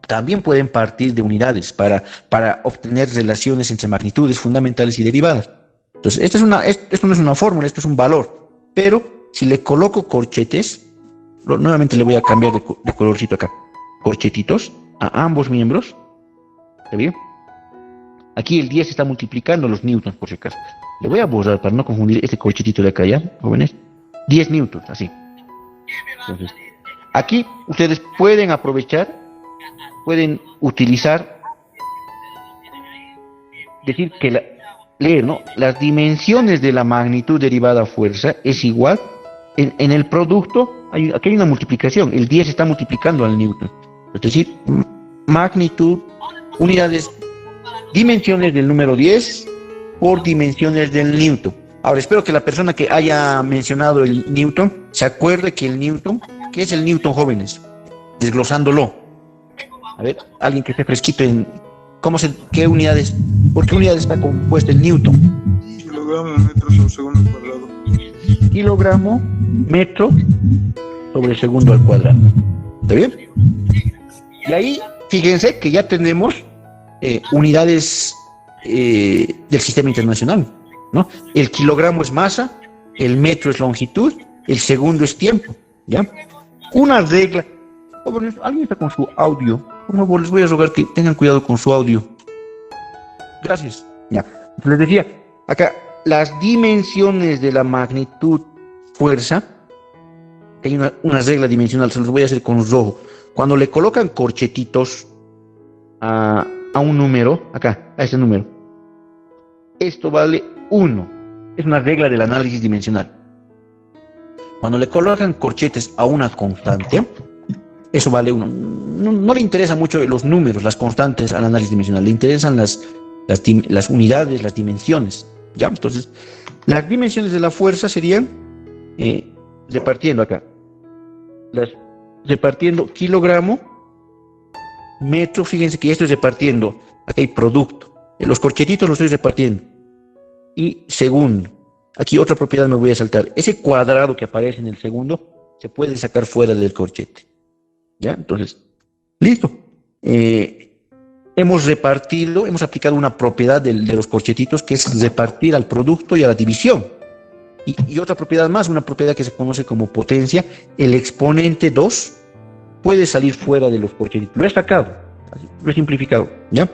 también pueden partir de unidades para obtener relaciones entre magnitudes fundamentales y derivadas. Entonces, esto no es una fórmula, esto es un valor. Pero, si le coloco corchetes, nuevamente le voy a cambiar de colorcito acá. Corchetitos a ambos miembros. ¿Está bien? Aquí el 10 está multiplicando los newtons, por si acaso. Le voy a borrar para no confundir este corchetito de acá, ¿ya, jóvenes? 10 newtons, así. Entonces, aquí ustedes pueden aprovechar, pueden utilizar, decir que leer, ¿no? Las dimensiones de la magnitud derivada fuerza es igual, en el producto, aquí hay una multiplicación, el 10 está multiplicando al newton. Es decir, magnitud, unidades, dimensiones del número 10 por dimensiones del newton. Ahora, espero que la persona que haya mencionado el newton se acuerde que el newton, ¿qué es el newton, jóvenes? Desglosándolo. A ver, alguien que esté fresquito en qué unidades, ¿por qué unidades está compuesto el newton? Kilogramo, metro sobre segundo al cuadrado. Kilogramo, metro sobre segundo al cuadrado. ¿Está bien? Y ahí, fíjense que ya tenemos unidades del sistema internacional, ¿no? El kilogramo es masa, el metro es longitud, el segundo es tiempo, ¿ya? Una regla. ¿Alguien está con su audio? Por favor, les voy a rogar que tengan cuidado con su audio. Gracias. Ya. Les decía, acá, las dimensiones de la magnitud fuerza, hay una regla dimensional, se los voy a hacer con rojo. Cuando le colocan corchetitos a un número, acá, a este número, esto vale 1. Es una regla del análisis dimensional. Cuando le colocan corchetes a una constante, eso vale uno. No le interesan mucho los números, las constantes al análisis dimensional, le interesan las unidades, las dimensiones. ¿Ya? Entonces, las dimensiones de la fuerza serían repartiendo acá. Repartiendo kilogramo, metro, fíjense que esto es repartiendo. Aquí hay producto. Los corchetitos los estoy repartiendo. Y segundo. Aquí otra propiedad me voy a saltar. Ese cuadrado que aparece en el segundo se puede sacar fuera del corchete. ¿Ya? Entonces, listo. Hemos aplicado una propiedad de los corchetitos que es repartir al producto y a la división. Y otra propiedad más, una propiedad que se conoce como potencia. El exponente 2 puede salir fuera de los corchetitos. Lo he sacado, lo he simplificado. ¿Ya?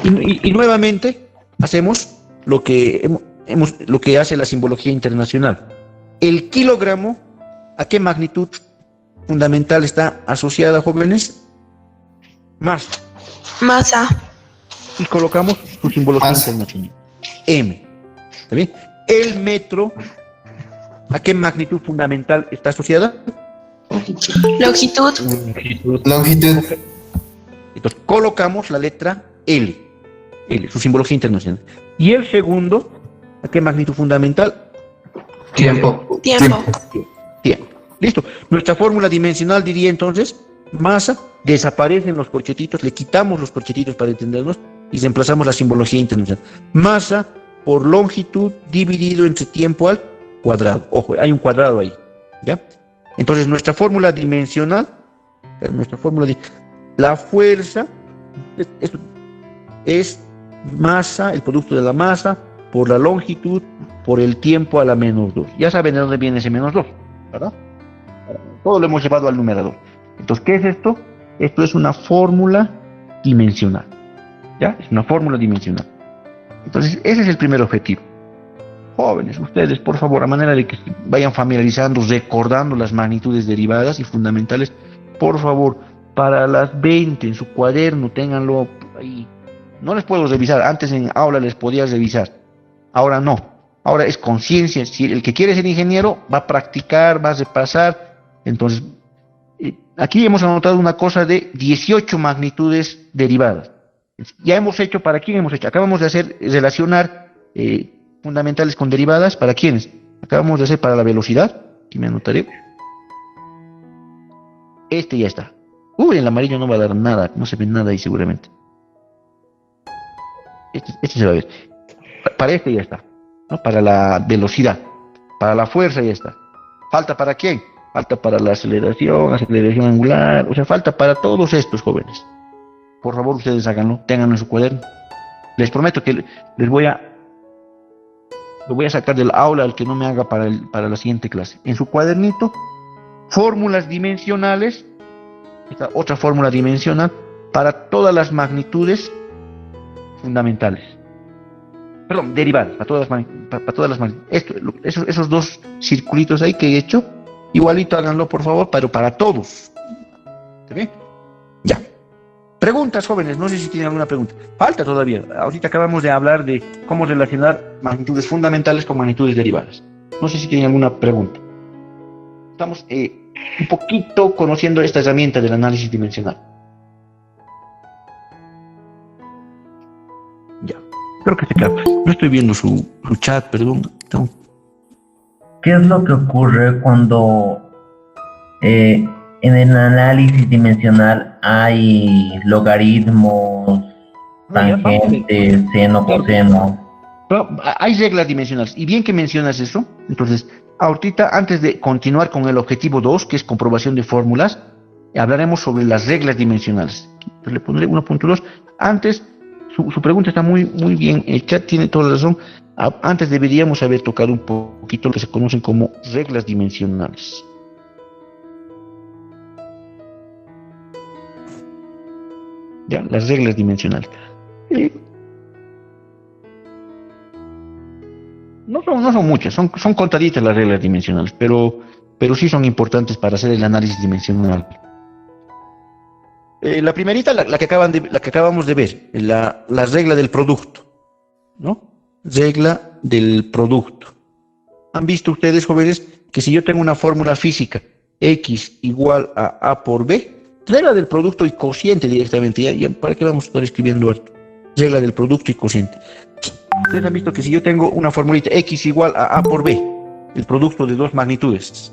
Y nuevamente hacemos lo que hace la simbología internacional. El kilogramo, ¿a qué magnitud fundamental está asociada, jóvenes? Masa. Masa. Y colocamos su simbología internacional. M. ¿Está bien? El metro, ¿a qué magnitud fundamental está asociada? Longitud. Longitud. Entonces colocamos la letra L, su simbología internacional. Y el segundo, ¿a qué magnitud fundamental? Tiempo. Tiempo. Tiempo. Listo. Nuestra fórmula dimensional diría entonces, masa, desaparecen los corchetitos, le quitamos los corchetitos para entendernos y reemplazamos la simbología internacional. Masa por longitud dividido entre tiempo al cuadrado. Ojo, hay un cuadrado ahí. ¿Ya? Entonces nuestra fórmula dimensional, la fuerza es masa, el producto de la masa, por la longitud, por el tiempo a la menos 2. Ya saben de dónde viene ese menos 2, ¿verdad? Todo lo hemos llevado al numerador. Entonces, ¿qué es esto? Esto es una fórmula dimensional. ¿Ya? Es una fórmula dimensional. Entonces, ese es el primer objetivo. Jóvenes, ustedes, por favor, a manera de que vayan familiarizando, recordando las magnitudes derivadas y fundamentales, por favor, para las 20 en su cuaderno, ténganlo ahí. No les puedo revisar, antes en aula les podía revisar, ahora no, ahora es conciencia. Si el que quiere ser ingeniero va a practicar, va a repasar. Entonces, aquí hemos anotado una cosa de 18 magnitudes derivadas. Ya hemos hecho, ¿para quién hemos hecho? Acabamos de hacer, relacionar fundamentales con derivadas, ¿para quiénes? Acabamos de hacer para la velocidad, aquí me anotaré. Este ya está. El amarillo no va a dar nada, no se ve nada ahí seguramente. Este se va a ver. Para este ya está, ¿no? Para la velocidad, para la fuerza ya está. ¿Falta para quién? Falta para la aceleración angular, o sea, falta para todos estos, jóvenes. Por favor, ustedes háganlo, ténganlo en su cuaderno. Les prometo que lo voy a sacar del aula al que no me haga para la siguiente clase. En su cuadernito, fórmulas dimensionales, esta otra fórmula dimensional para todas las magnitudes fundamentales. Perdón, derivadas, para todas las magnitudes. Esos dos circulitos ahí que he hecho, igualito háganlo, por favor, pero para todos. ¿Está bien? Ya. Preguntas, jóvenes, no sé si tienen alguna pregunta. Falta todavía. Ahorita acabamos de hablar de cómo relacionar magnitudes fundamentales con magnitudes derivadas. No sé si tienen alguna pregunta. Estamos un poquito conociendo esta herramienta del análisis dimensional. Ya. Creo que se acaba. No estoy viendo su chat, perdón. ¿Qué es lo que ocurre cuando en el análisis dimensional hay logaritmos, tangentes, seno, coseno? Pero hay reglas dimensionales, y bien que mencionas eso. Entonces, ahorita, antes de continuar con el objetivo 2, que es comprobación de fórmulas, hablaremos sobre las reglas dimensionales. Entonces, le pondré 1.2. Antes, su pregunta está muy bien hecha, tiene toda la razón. Antes deberíamos haber tocado un poquito lo que se conocen como reglas dimensionales. Ya, las reglas dimensionales. No son muchas, son contaditas las reglas dimensionales, pero sí son importantes para hacer el análisis dimensional. La primerita, la que acabamos de ver, la regla del producto, ¿no? Regla del producto. ¿Han visto ustedes, jóvenes, que si yo tengo una fórmula física, X igual a A por B, regla del producto y cociente directamente. Ya, ¿para qué vamos a estar escribiendo esto? Regla del producto y cociente. Ustedes han visto que si yo tengo una formulita X igual a por B, el producto de dos magnitudes,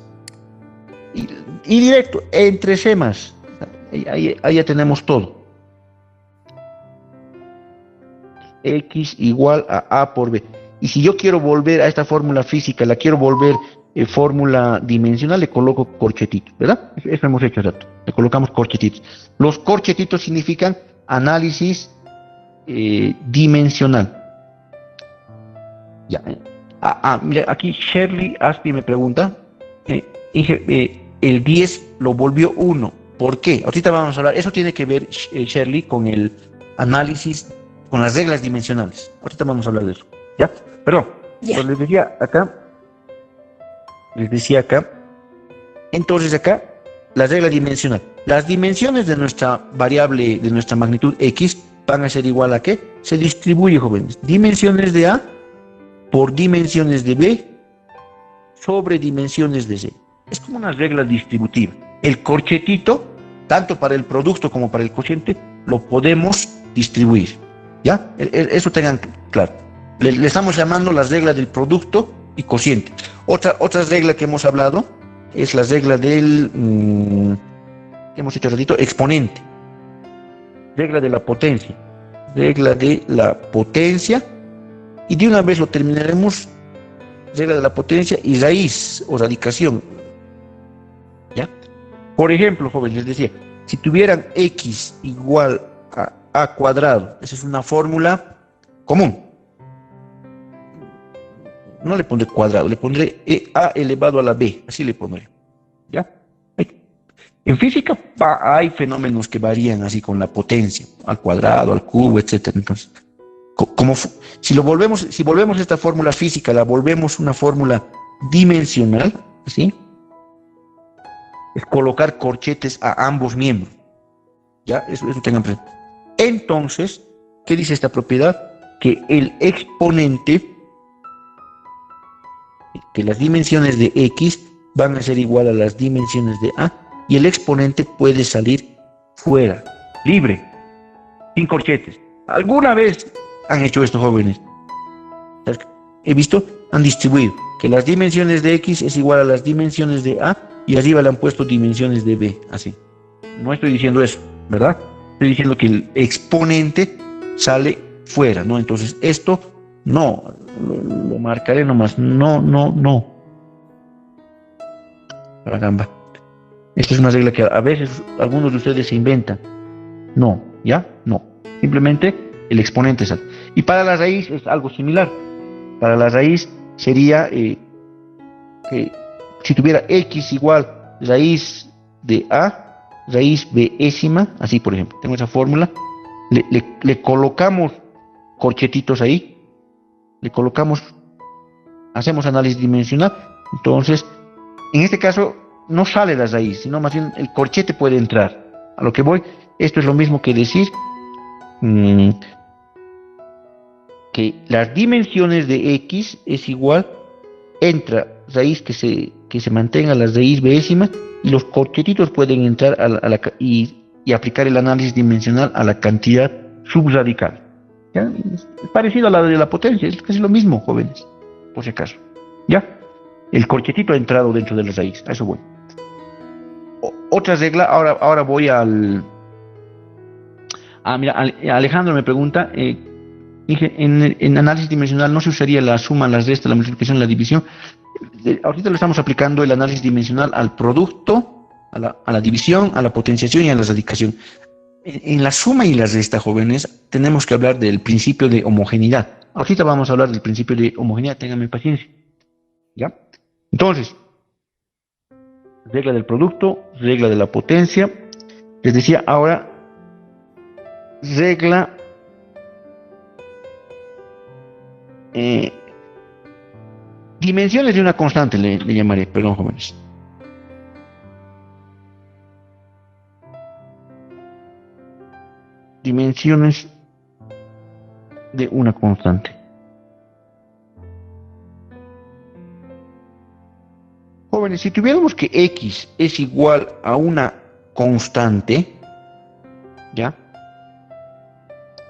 y directo, entre C más, ahí ya tenemos todo. X igual a A por B. Y si yo quiero volver a esta fórmula física, la quiero volver fórmula dimensional, le coloco corchetitos, ¿verdad? Eso hemos hecho hace rato. Le colocamos corchetitos. Los corchetitos significan análisis dimensional. Ya. Mira, aquí Shirley Aspi me pregunta, el 10 lo volvió 1. ¿Por qué? Ahorita vamos a hablar. Eso tiene que ver, Shirley, con el análisis, con las reglas dimensionales. Ahorita vamos a hablar de eso. ¿Ya? Perdón. Ya. Pues les decía acá, entonces acá, la regla dimensional. Las dimensiones de nuestra variable, de nuestra magnitud X, van a ser igual a ¿qué? Se distribuye, jóvenes. Dimensiones de A por dimensiones de B sobre dimensiones de C. Es como una regla distributiva. El corchetito, tanto para el producto como para el cociente, lo podemos distribuir. ¿Ya? Eso tengan claro. Le estamos llamando las reglas del producto y cociente. Otra regla que hemos hablado es la regla del, que hemos hecho ratito, exponente. Regla de la potencia. Regla de la potencia. Y de una vez lo terminaremos. Regla de la potencia y raíz o radicación. ¿Ya? Por ejemplo, jóvenes, les decía, si tuvieran X igual a A cuadrado, esa es una fórmula común. No le pondré cuadrado, le pondré A elevado a la B, así le pondré. ¿Ya? En física hay fenómenos que varían así con la potencia, al cuadrado, al cubo, etcétera. Entonces, si volvemos esta fórmula física, la volvemos una fórmula dimensional, ¿sí? Es colocar corchetes a ambos miembros. ¿Ya? Eso tengan presente. Entonces, ¿qué dice esta propiedad? Que el exponente, que las dimensiones de X van a ser igual a las dimensiones de A, y el exponente puede salir fuera, libre, sin corchetes. ¿Alguna vez han hecho esto, jóvenes? He visto, han distribuido que las dimensiones de X es igual a las dimensiones de A, y arriba le han puesto dimensiones de B, así. No estoy diciendo eso, ¿verdad? Estoy diciendo que el exponente sale fuera, ¿no? Entonces, esto no, lo marcaré nomás. No. Caramba. Esta es una regla que a veces algunos de ustedes se inventan. No, ¿ya? No. Simplemente el exponente sale. Y para la raíz es algo similar. Para la raíz sería que si tuviera X igual raíz de A, raíz Bésima, así por ejemplo, tengo esa fórmula, le colocamos corchetitos ahí, hacemos análisis dimensional, entonces, en este caso, no sale la raíz, sino más bien el corchete puede entrar. A lo que voy, esto es lo mismo que decir que las dimensiones de X es igual, entra raíz que se mantenga la raíz Bésima, y los corchetitos pueden entrar y aplicar el análisis dimensional a la cantidad subradical. ¿Ya? Es parecido a la de la potencia, es casi lo mismo, jóvenes, por si acaso. ¿Ya? El corchetito ha entrado dentro de la raíz, a eso voy. Otra regla, ahora voy al... mira, Alejandro me pregunta, dije, en análisis dimensional no se usaría la suma, la resta, la multiplicación, la división. Ahorita lo estamos aplicando el análisis dimensional al producto, a la división, a la potenciación y a la radicación. En la suma y la resta, jóvenes, tenemos que hablar del principio de homogeneidad. Ahorita vamos a hablar del principio de homogeneidad, ténganme paciencia. ¿Ya? Entonces, regla del producto, regla de la potencia. Les decía ahora, regla dimensiones de una constante, le llamaré, perdón, jóvenes. Dimensiones de una constante. Jóvenes, si tuviéramos que X es igual a una constante, ¿ya?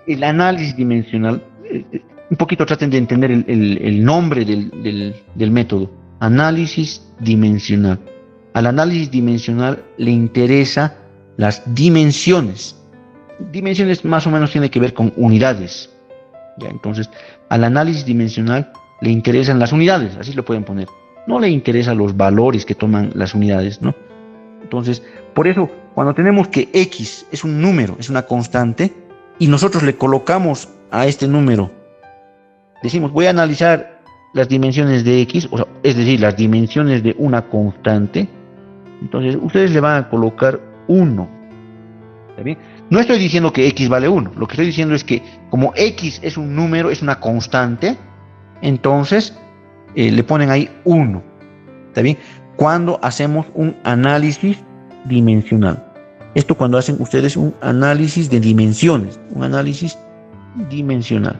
El análisis dimensional, un poquito traten de entender el nombre del método, análisis dimensional. Al análisis dimensional le interesa las dimensiones. Dimensiones más o menos tiene que ver con unidades, ¿ya? Entonces, al análisis dimensional le interesan las unidades, así lo pueden poner. No le interesan los valores que toman las unidades, ¿no? Entonces, por eso, cuando tenemos que X es un número, es una constante, y nosotros le colocamos a este número, decimos, voy a analizar las dimensiones de X, o sea, es decir, las dimensiones de una constante, entonces ustedes le van a colocar 1. ¿Está bien? No estoy diciendo que X vale 1, lo que estoy diciendo es que como X es un número, es una constante, entonces le ponen ahí 1. ¿Está bien? Cuando hacemos un análisis dimensional. Esto cuando hacen ustedes un análisis de dimensiones, un análisis dimensional.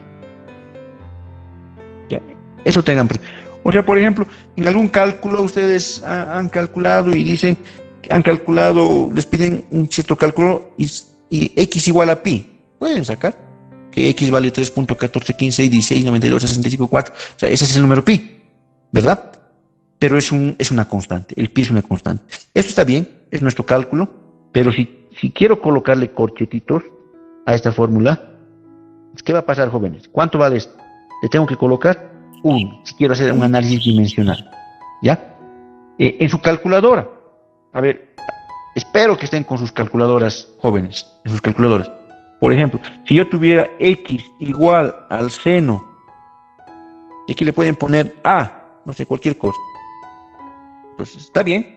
Ya, eso tengan. O sea, por ejemplo, en algún cálculo ustedes han calculado y dicen, han calculado, les piden un cierto cálculo y X igual a pi. Pueden sacar que X vale 3.1415169265.4. O sea, ese es el número pi, ¿verdad? Pero es una constante, el pi es una constante. Esto está bien, es nuestro cálculo, pero si quiero colocarle corchetitos a esta fórmula, ¿qué va a pasar, jóvenes? ¿Cuánto vale esto? Le tengo que colocar 1, si quiero hacer un análisis dimensional, ¿ya? En su calculadora, a ver, espero que estén con sus calculadoras, jóvenes, en sus calculadoras. Por ejemplo, si yo tuviera X igual al seno, y aquí le pueden poner A, no sé, cualquier cosa. Pues está bien,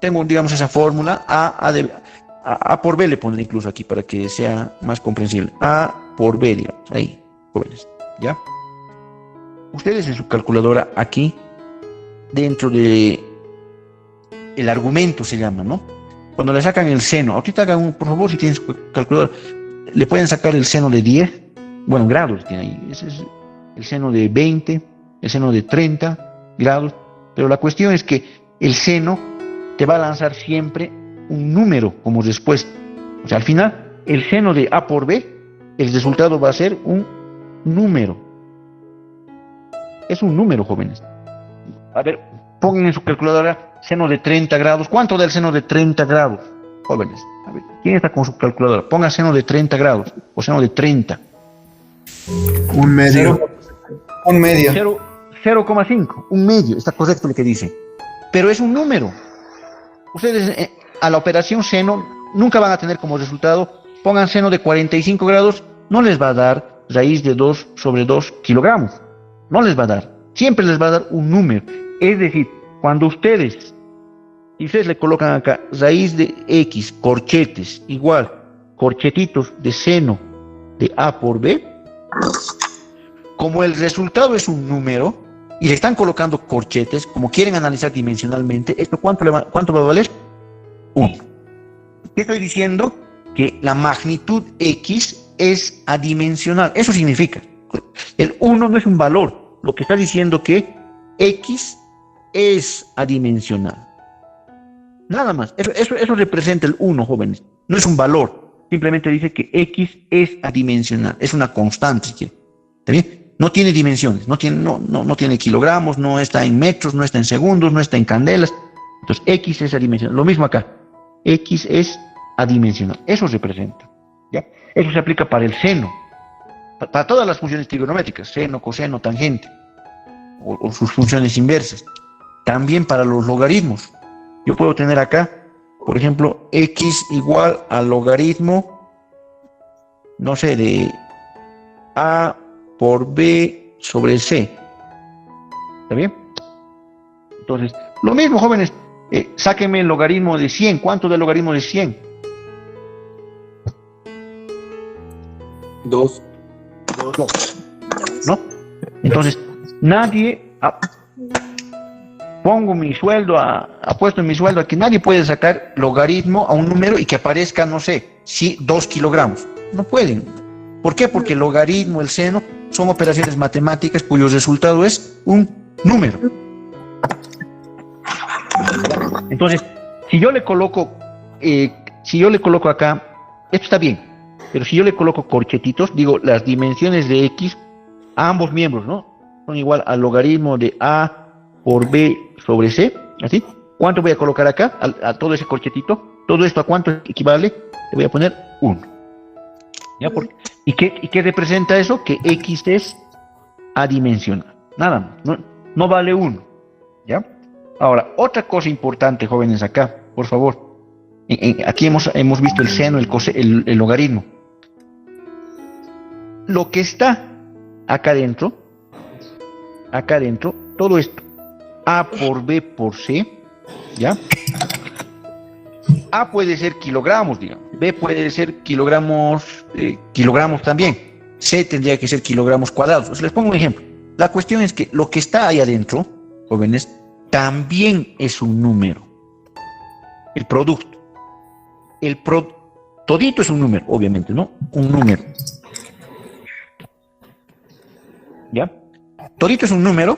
tengo, digamos, esa fórmula, A por B le pondré incluso aquí para que sea más comprensible. A por B, digamos, ahí, jóvenes, ¿ya? Ustedes en su calculadora aquí, dentro de el argumento se llama, ¿no? Cuando le sacan el seno, ahorita hagan por favor, si tienen su calculadora, le pueden sacar el seno de 10, bueno, grados tiene ahí, ese es el seno de 20, el seno de 30 grados, pero la cuestión es que el seno te va a lanzar siempre un número como respuesta. O sea, al final, el seno de A por B, el resultado va a ser un número. Es un número, jóvenes. A ver, pongan en su calculadora seno de 30 grados. ¿Cuánto da el seno de 30 grados, jóvenes? A ver, ¿quién está con su calculadora? Ponga seno de 30 grados o seno de 30. Un medio. Un medio. 0,5, un medio, está correcto lo que dice. Pero es un número. Ustedes a la operación seno nunca van a tener como resultado, pongan seno de 45 grados, no les va a dar raíz de 2 sobre 2 kilogramos. No les va a dar. Siempre les va a dar un número. Es decir, cuando ustedes le colocan acá raíz de X, corchetes, igual, corchetitos de seno de A por B, como el resultado es un número, y le están colocando corchetes, como quieren analizar dimensionalmente, ¿esto cuánto va a valer? 1. ¿Qué estoy diciendo? Que la magnitud X es adimensional. Eso significa, el 1 no es un valor, lo que está diciendo que X es adimensional. Nada más, eso representa el 1, jóvenes, no es un valor, simplemente dice que X es adimensional, es una constante, si quieren. ¿Está bien? No tiene dimensiones, no tiene kilogramos, no está en metros, no está en segundos, no está en candelas. Entonces, X es adimensional. Lo mismo acá. X es adimensional. Eso representa, ¿ya? Eso se aplica para el seno, para todas las funciones trigonométricas, seno, coseno, tangente, o sus funciones inversas. También para los logaritmos. Yo puedo tener acá, por ejemplo, X igual al logaritmo, no sé, de A por B sobre C. ¿Está bien? Entonces, lo mismo, jóvenes, sáquenme el logaritmo de 100. ¿Cuánto del logaritmo de 100? 2. ¿No? Entonces, nadie pongo mi sueldo, apuesto en mi sueldo a que nadie puede sacar logaritmo a un número y que aparezca, no sé, 2 kilogramos. No pueden. ¿Por qué? Porque el logaritmo, el seno, son operaciones matemáticas cuyo resultado es un número. Entonces, si yo le coloco si yo le coloco acá, esto está bien, pero si yo le coloco corchetitos, digo, las dimensiones de X a ambos miembros, ¿no? Son igual al logaritmo de A por B sobre C, ¿así? ¿Cuánto voy a colocar acá a todo ese corchetito? ¿Todo esto a cuánto equivale? Le voy a poner 1. ¿Ya? ¿Y qué representa eso? Que X es adimensional. Nada más, no vale 1. ¿Ya? Ahora, otra cosa importante, jóvenes, acá, por favor. Aquí hemos visto el seno, el logaritmo. Lo que está acá adentro, todo esto, A por B por C, ¿ya? A puede ser kilogramos, digamos. B puede ser kilogramos también. C tendría que ser kilogramos cuadrados. Les pongo un ejemplo. La cuestión es que lo que está ahí adentro, jóvenes, también es un número. El producto. Todito es un número, obviamente, ¿no? Un número. ¿Ya? Todito es un número.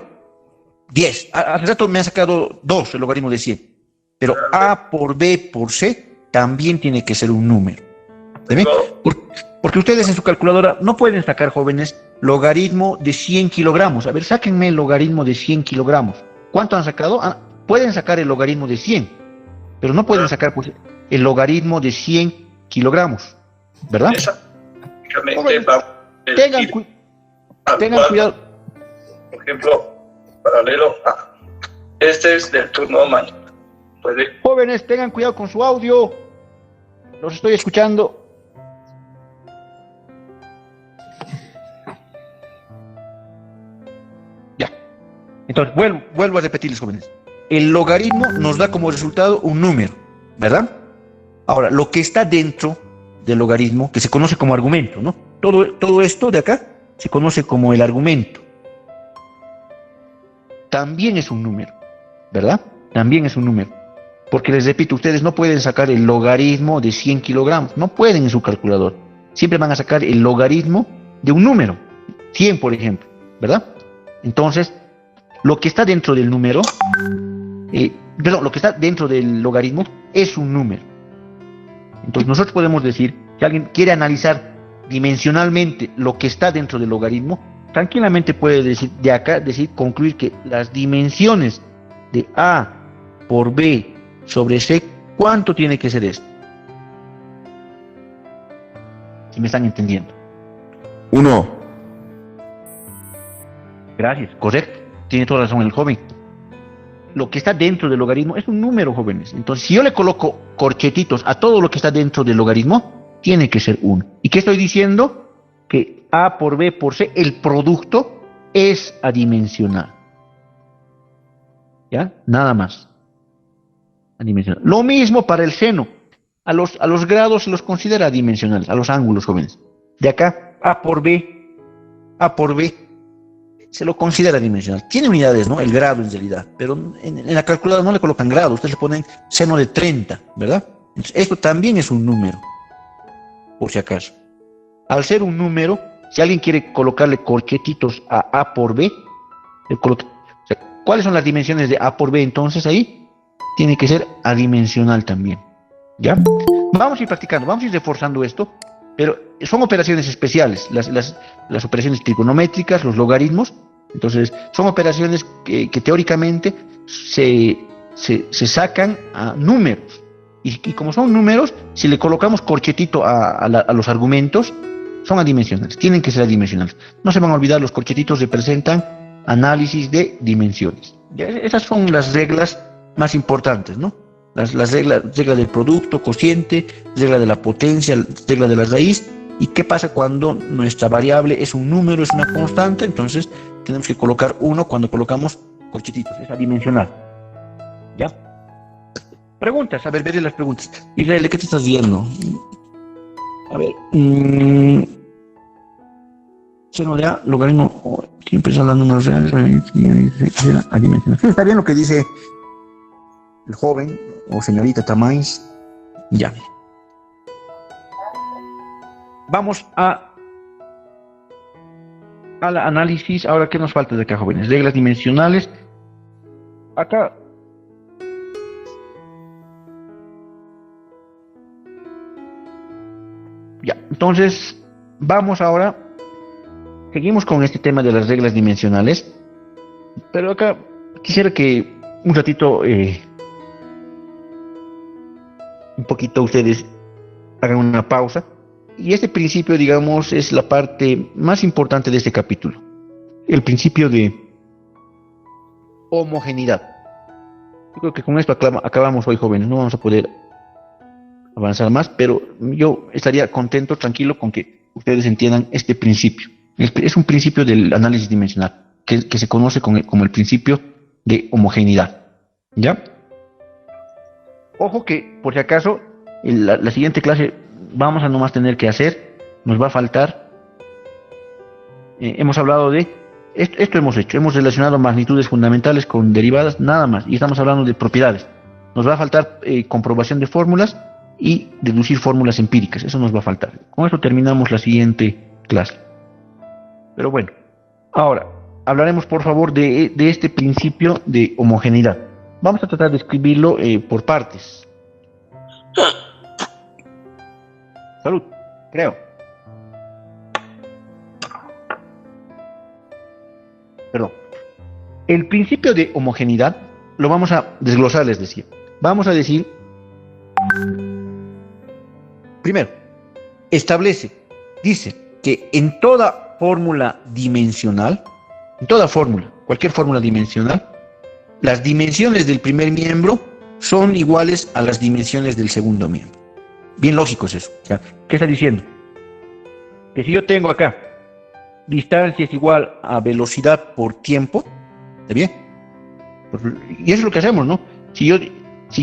10. Hace rato me ha sacado 2 el logaritmo de 100. Pero A por B por C también tiene que ser un número. ¿Ven? Porque ustedes en su calculadora no pueden sacar, jóvenes, logaritmo de 100 kilogramos. A ver, sáquenme el logaritmo de 100 kilogramos. ¿Cuánto han sacado? Pueden sacar el logaritmo de 100, pero no pueden sacar pues, el logaritmo de 100 kilogramos. ¿Verdad? Jóvenes, tengan cuidado. Por ejemplo, paralelo a este es del turno mañana. Jóvenes, tengan cuidado con su audio. Los estoy escuchando. Ya. Entonces, vuelvo a repetirles, jóvenes. El logaritmo nos da como resultado un número, ¿verdad? Ahora, lo que está dentro del logaritmo, que se conoce como argumento, ¿no? Todo esto de acá se conoce como el argumento. También es un número, ¿verdad? También es un número. Porque les repito, ustedes no pueden sacar el logaritmo de 100 kilogramos. No pueden en su calculador. Siempre van a sacar el logaritmo de un número. 100, por ejemplo, ¿verdad? Entonces, lo que está dentro del número, lo que está dentro del logaritmo es un número. Entonces, nosotros podemos decir, si alguien quiere analizar dimensionalmente lo que está dentro del logaritmo, tranquilamente puede decir, concluir que las dimensiones de A por B sobre C, ¿cuánto tiene que ser esto? Si me están entendiendo. 1. Gracias, correcto. Tiene toda razón el joven. Lo que está dentro del logaritmo es un número, jóvenes. Entonces, si yo le coloco corchetitos a todo lo que está dentro del logaritmo, tiene que ser 1. ¿Y qué estoy diciendo? Que A por B por C, el producto es adimensional. ¿Ya? Nada más. Adimensional. Lo mismo para el seno. A los grados se los considera adimensionales, a los ángulos, jóvenes. De acá, A por B se lo considera adimensional. Tiene unidades, ¿no? El grado en realidad, pero en la calculadora no le colocan grado, ustedes le ponen seno de 30, ¿verdad? Entonces, esto también es un número, por si acaso. Al ser un número, si alguien quiere colocarle corchetitos a A por B, ¿cuáles son las dimensiones de A por B entonces ahí? Tiene que ser adimensional también, ¿ya? Vamos a ir practicando, vamos a ir reforzando esto, pero son operaciones especiales, las operaciones trigonométricas, los logaritmos. Entonces, son operaciones que teóricamente se sacan a números. Y como son números, si le colocamos corchetito a los argumentos, son adimensionales, tienen que ser adimensionales. No se van a olvidar, los corchetitos representan análisis de dimensiones. Esas son las reglas más importantes, ¿no? Las reglas del producto, cociente, regla de la potencia, regla de la raíz. ¿Y qué pasa cuando nuestra variable es un número, es una constante? Entonces tenemos que colocar 1 cuando colocamos corchetitos, es adimensional. ¿Ya? Preguntas, a ver, veré las preguntas. Israel, ¿qué te estás viendo? A ver, seno de A, logaritmo, siempre son los números reales, adimensional. Sí, está bien lo que dice el joven o señorita Tamáis. Ya. Vamos al análisis. Ahora, ¿qué nos falta de acá, jóvenes? Reglas dimensionales. Acá. Ya, entonces vamos ahora, seguimos con este tema de las reglas dimensionales, pero acá quisiera que un ratito, un poquito ustedes hagan una pausa. Y este principio, digamos, es la parte más importante de este capítulo. El principio de homogeneidad. Yo creo que con esto acabamos hoy, jóvenes. No vamos a poder avanzar más, pero yo estaría contento, tranquilo, con que ustedes entiendan este principio. Es un principio del análisis dimensional, que se conoce como el principio de homogeneidad. ¿Ya? Ojo que, por si acaso, la siguiente clase vamos a nomás tener que hacer, nos va a faltar, hemos hablado de, esto hemos hecho, hemos relacionado magnitudes fundamentales con derivadas, nada más, y estamos hablando de propiedades. Nos va a faltar comprobación de fórmulas y deducir fórmulas empíricas, eso nos va a faltar. Con eso terminamos la siguiente clase. Pero bueno, ahora hablaremos por favor de este principio de homogeneidad. Vamos a tratar de escribirlo por partes. Salud, creo. Perdón. El principio de homogeneidad lo vamos a desglosar, les decía. Vamos a decir, primero, dice que en toda fórmula dimensional, cualquier fórmula dimensional, las dimensiones del primer miembro son iguales a las dimensiones del segundo miembro. Bien lógico es eso. O sea, ¿qué está diciendo? Que si yo tengo acá distancia es igual a velocidad por tiempo, ¿está bien? Y eso es lo que hacemos, ¿no? Si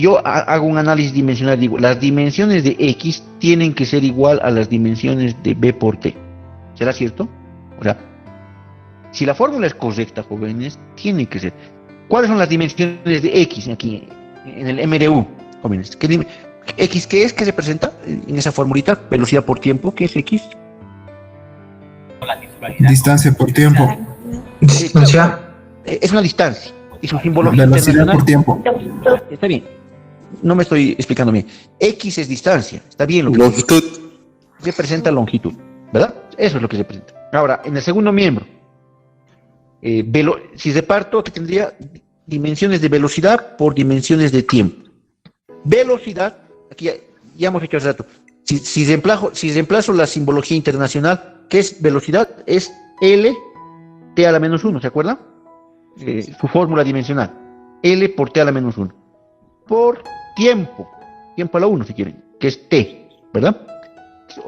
yo hago un análisis dimensional, digo, las dimensiones de X tienen que ser igual a las dimensiones de B por T. ¿Será cierto? O sea, si la fórmula es correcta, jóvenes, tiene que ser. ¿Cuáles son las dimensiones de X aquí en el MRU, jóvenes? ¿X qué es? ¿Qué se presenta en esa formulita? Velocidad por tiempo, ¿qué es X? Distancia por tiempo. Distancia. Es una distancia. Y su simbología Velocidad por tiempo. Está bien. No me estoy explicando bien. X es distancia. Está bien lo que Longitud. representa longitud, ¿verdad? Eso es lo que se presenta. Ahora, en el segundo miembro, si reparto, aquí tendría dimensiones de velocidad por dimensiones de tiempo. Velocidad, aquí ya hemos hecho hace rato. Si reemplazo la simbología internacional, ¿qué es velocidad? Es L T a la menos 1, ¿se acuerdan? Su fórmula dimensional. L por T a la menos 1. Por tiempo a la 1 si quieren, que es T, ¿verdad?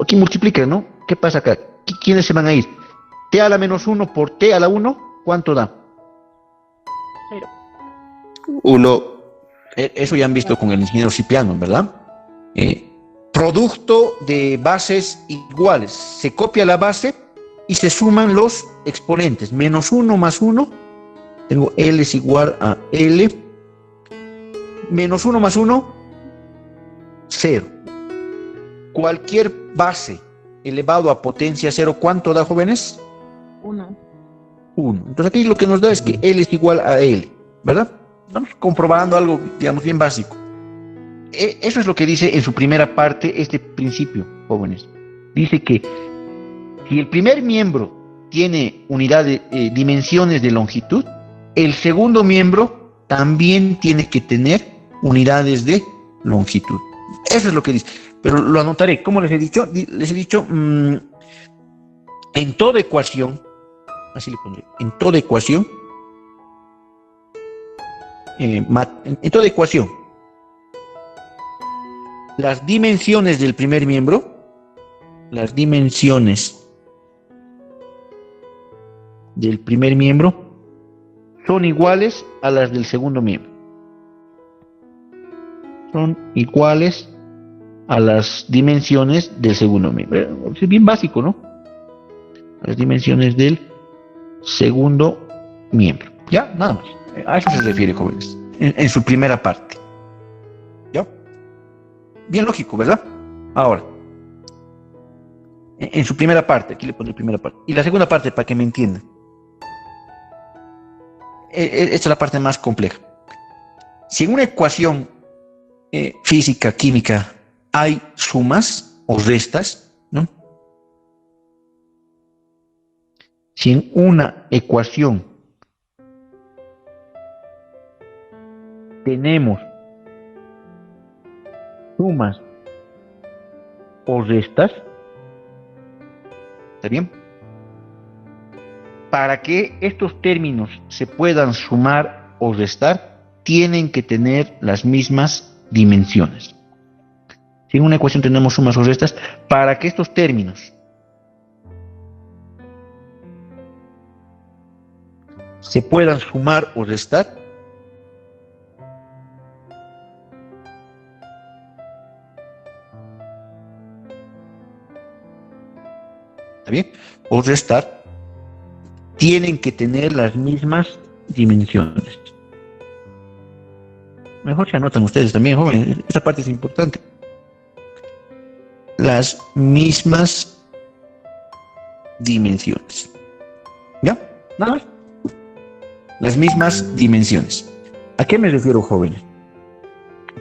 Aquí multiplica, ¿no? ¿Qué pasa acá? ¿Quiénes se van a ir? T a la menos 1 por T a la 1, ¿cuánto da? 1. Eso ya han visto con el ingeniero Cipriano, ¿verdad? Producto de bases iguales. Se copia la base y se suman los exponentes. Menos 1 más 1. Tengo L es igual a L. Menos 1 más 1, 0. Cualquier base elevado a potencia 0, ¿cuánto da, jóvenes? 1. 1. Entonces aquí lo que nos da es que L es igual a L, ¿verdad? Estamos comprobando algo, digamos, bien básico. Eso es lo que dice en su primera parte este principio, jóvenes. Dice que si el primer miembro tiene dimensiones de longitud, el segundo miembro también tiene que tener unidades de longitud. Eso es lo que dice. Pero lo anotaré. ¿Cómo les he dicho? Les he dicho, en toda ecuación, así le pondré, en toda ecuación, las dimensiones del primer miembro, son iguales a las del segundo miembro. Son iguales a las dimensiones del segundo miembro. Es bien básico, ¿no? Las dimensiones del segundo miembro. Ya, nada más. A eso se refiere, jóvenes, en su primera parte. ¿Ya? Bien lógico, ¿verdad? Ahora, en su primera parte, aquí le pondré primera parte. Y la segunda parte, para que me entiendan. Esta es la parte más compleja. Si en una ecuación física, química, hay sumas o restas, ¿no? Si en una ecuación tenemos sumas o restas, ¿está bien? Para que estos términos se puedan sumar o restar, tienen que tener las mismas dimensiones. Si en una ecuación tenemos sumas o restas, para que estos términos se puedan sumar o restar, ¿está bien? O restar, tienen que tener las mismas dimensiones. Mejor se anotan ustedes también, jóvenes, esa parte es importante. Las mismas dimensiones. ¿Ya? Nada más. Las mismas dimensiones. ¿A qué me refiero, jóvenes?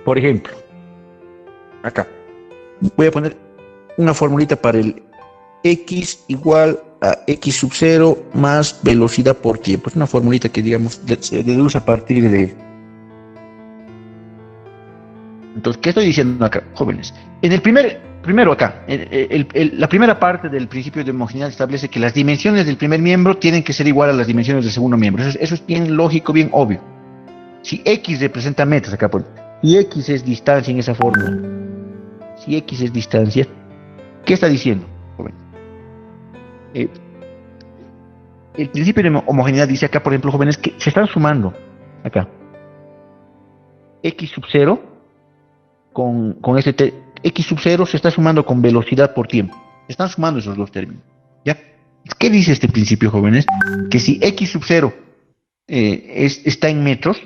Por ejemplo, acá voy a poner una formulita para el x igual a x sub 0 más velocidad por tiempo. Es una formulita que, digamos, se deduce a partir de... Entonces, ¿qué estoy diciendo acá, jóvenes? En el primero acá, la primera parte del principio de homogeneidad establece que las dimensiones del primer miembro tienen que ser igual a las dimensiones del segundo miembro. Eso es bien lógico, bien obvio. Si x representa metros, acá por, y x es distancia en esa fórmula, si x es distancia, ¿qué está diciendo, jóvenes? El principio de homogeneidad dice acá, por ejemplo, jóvenes, que se están sumando acá x sub 0 con este x sub 0 se está sumando con velocidad por tiempo. Se están sumando esos dos términos. ¿Ya? ¿Qué dice este principio, jóvenes? Que si x sub 0 está en metros,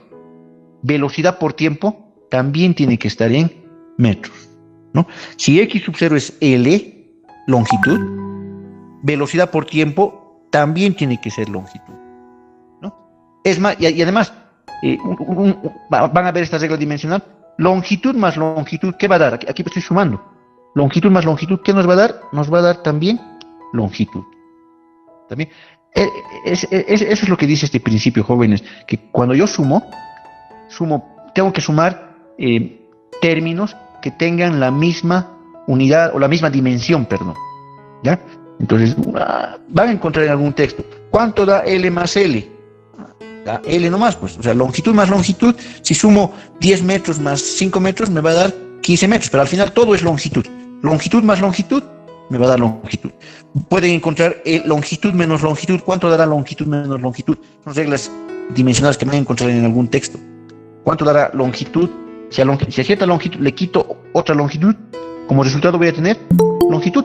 velocidad por tiempo también tiene que estar en metros, ¿no? Si x sub 0 es L, longitud, velocidad por tiempo también tiene que ser longitud, ¿no? Es más, y además, van a ver esta regla dimensional. Longitud más longitud, ¿qué va a dar? Aquí estoy sumando. Longitud más longitud, ¿qué nos va a dar? Nos va a dar también longitud. ¿También? Eso es lo que dice este principio, jóvenes, que cuando yo sumo, tengo que sumar términos que tengan la misma unidad o la misma dimensión, perdón. ¿Ya? Entonces, van a encontrar en algún texto, ¿cuánto da L más L? Da L nomás, pues, o sea, longitud más longitud, si sumo 10 metros más 5 metros, me va a dar 15 metros, pero al final todo es longitud. Longitud más longitud, me va a dar longitud. Pueden encontrar longitud menos longitud, ¿cuánto dará longitud menos longitud? Son reglas dimensionales que van a encontrar en algún texto. ¿Cuánto dará longitud? Si a cierta longitud le quito otra longitud, como resultado voy a tener longitud.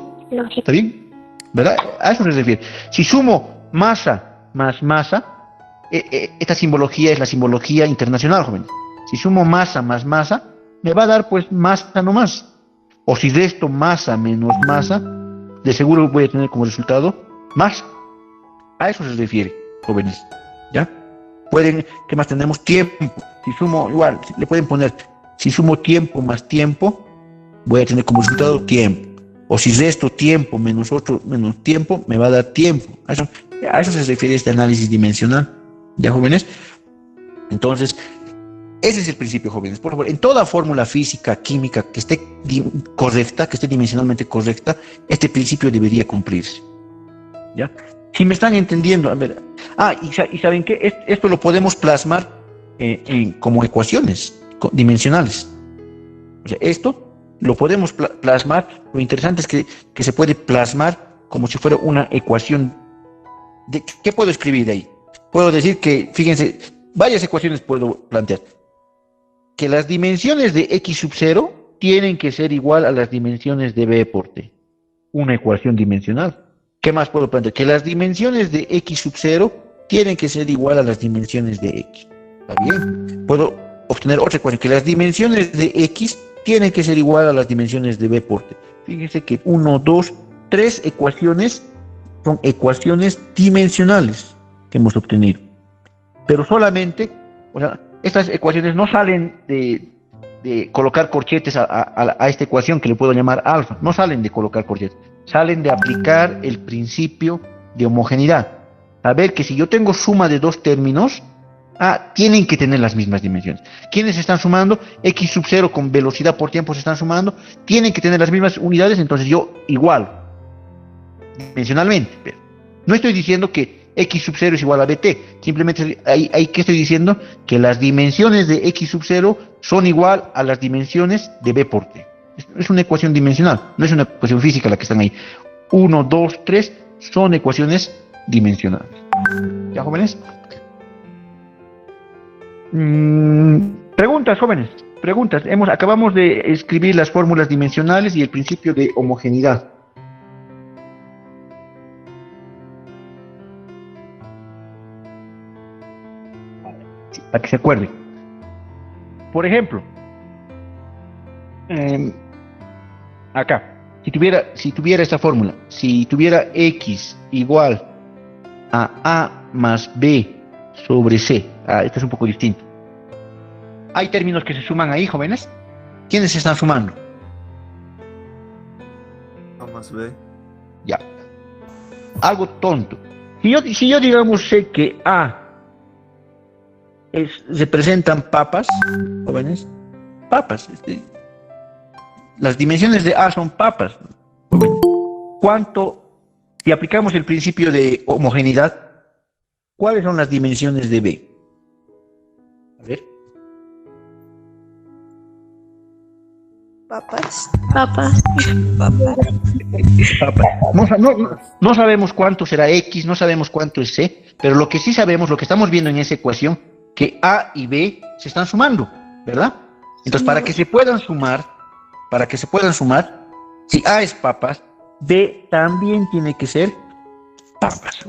¿Está bien? ¿Verdad? A eso se refiere. Si sumo masa más masa, esta simbología es la simbología internacional, jóvenes. Si sumo masa más masa, me va a dar pues masa nomás. O si resto masa menos masa, de seguro voy a tener como resultado masa. A eso se refiere, jóvenes. ¿Ya? ¿Qué más tenemos? Tiempo. Si sumo, igual, le pueden poner, si sumo tiempo más tiempo, voy a tener como resultado tiempo. O si resto tiempo menos tiempo, me va a dar tiempo. A eso se refiere este análisis dimensional. ¿Ya, jóvenes? Entonces, ese es el principio, jóvenes. Por favor, en toda fórmula física, química que esté correcta, que esté dimensionalmente correcta, este principio debería cumplirse. ¿Ya? Si me están entendiendo, a ver. Y ¿saben qué? Esto lo podemos plasmar como ecuaciones dimensionales. O sea, esto lo podemos plasmar. Lo interesante es que se puede plasmar como si fuera una ecuación. ¿Qué puedo escribir de ahí? Puedo decir que, fíjense, varias ecuaciones puedo plantear. Que las dimensiones de x sub 0 tienen que ser igual a las dimensiones de b por t. Una ecuación dimensional. ¿Qué más puedo plantear? Que las dimensiones de x sub 0 tienen que ser igual a las dimensiones de x. ¿Está bien? Puedo obtener otra ecuación. Que las dimensiones de x tienen que ser igual a las dimensiones de b por t. Fíjense que 1, 2, 3 ecuaciones son ecuaciones dimensionales que hemos obtenido. Pero solamente, o sea, estas ecuaciones no salen de colocar corchetes a esta ecuación que le puedo llamar alfa. No salen de colocar corchetes. salen de aplicar el principio de homogeneidad. Saber que si yo tengo suma de dos términos, tienen que tener las mismas dimensiones. ¿Quiénes se están sumando? X sub 0 con velocidad por tiempo se están sumando, tienen que tener las mismas unidades, entonces yo igual, dimensionalmente. Pero no estoy diciendo que X sub 0 es igual a BT, simplemente ahí que estoy diciendo que las dimensiones de X sub 0 son igual a las dimensiones de B por T. Es una ecuación dimensional, no es una ecuación física la que están ahí. 1, 2, 3 son ecuaciones dimensionales. ¿Ya, jóvenes? Preguntas, jóvenes, preguntas. Acabamos de escribir las fórmulas dimensionales y el principio de homogeneidad. Para que se acuerden. Por ejemplo, acá, si tuviera esta fórmula, si tuviera X igual a A más B sobre C, esto es un poco distinto. Hay términos que se suman ahí, jóvenes. ¿Quiénes se están sumando? A más B. Ya. Algo tonto. Si yo digamos sé que A representan papas, jóvenes, papas. Las dimensiones de A son papas. Si aplicamos el principio de homogeneidad, ¿cuáles son las dimensiones de B? A ver. Papas. Papas. No sabemos cuánto será X, no sabemos cuánto es C, pero lo que sí sabemos, lo que estamos viendo en esa ecuación, que A y B se están sumando, ¿verdad? Entonces, para que se puedan sumar, si A es papas, B también tiene que ser papas.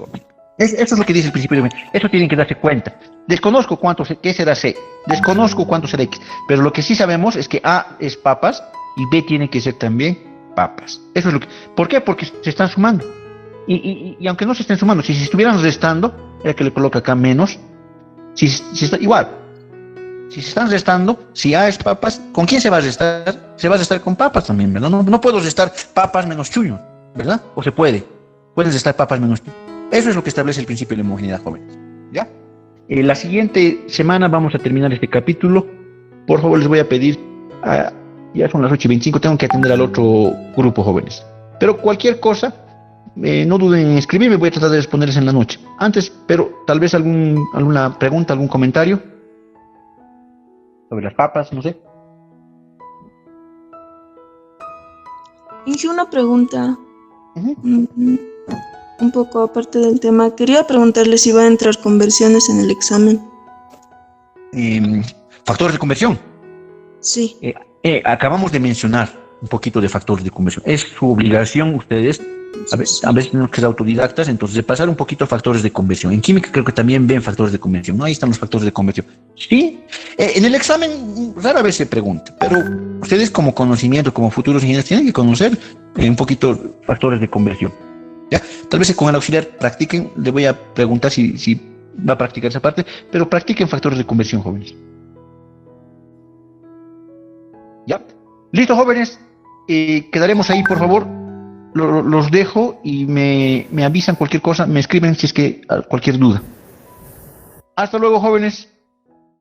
Eso es lo que dice el principio de eso tienen que darse cuenta. Desconozco qué será C, desconozco cuánto será X, pero lo que sí sabemos es que A es papas y B tiene que ser también papas. Eso es lo que. ¿Por qué? Porque se están sumando. Y aunque no se estén sumando, si se estuvieran restando, era que le coloca acá menos. Si está igual. Si se están restando, si A es papas, ¿con quién se va a restar? Se va a restar con papas también, ¿verdad? No puedo restar papas menos chuño, ¿verdad? O se puede. Pueden restar papas menos chuño. Eso es lo que establece el principio de la homogeneidad, jóvenes. ¿Ya? La siguiente semana vamos a terminar este capítulo. Por favor, les voy a pedir, ya son las 8:25, tengo que atender al otro grupo, jóvenes. Pero cualquier cosa, no duden en escribirme, voy a tratar de responderles en la noche. Antes, pero tal vez alguna pregunta, algún comentario sobre las papas, no sé. Hice una pregunta. Un poco aparte del tema. Quería preguntarle si va a entrar conversiones en el examen. Factores de conversión. Sí. Acabamos de mencionar un poquito de factores de conversión. Es su obligación, ustedes, a veces tenemos que ser autodidactas, entonces de pasar un poquito a factores de conversión. En química creo que también ven factores de conversión, ¿no? Ahí están los factores de conversión. Sí, en el examen rara vez se pregunta, pero ustedes como conocimiento, como futuros ingenieros, tienen que conocer un poquito factores de conversión. ¿Ya? Tal vez con el auxiliar practiquen, le voy a preguntar si va a practicar esa parte, pero practiquen factores de conversión, jóvenes. ¿Ya? ¿Listo, jóvenes? Quedaremos ahí, por favor. Los dejo y me avisan cualquier cosa, me escriben si es que cualquier duda. Hasta luego, jóvenes.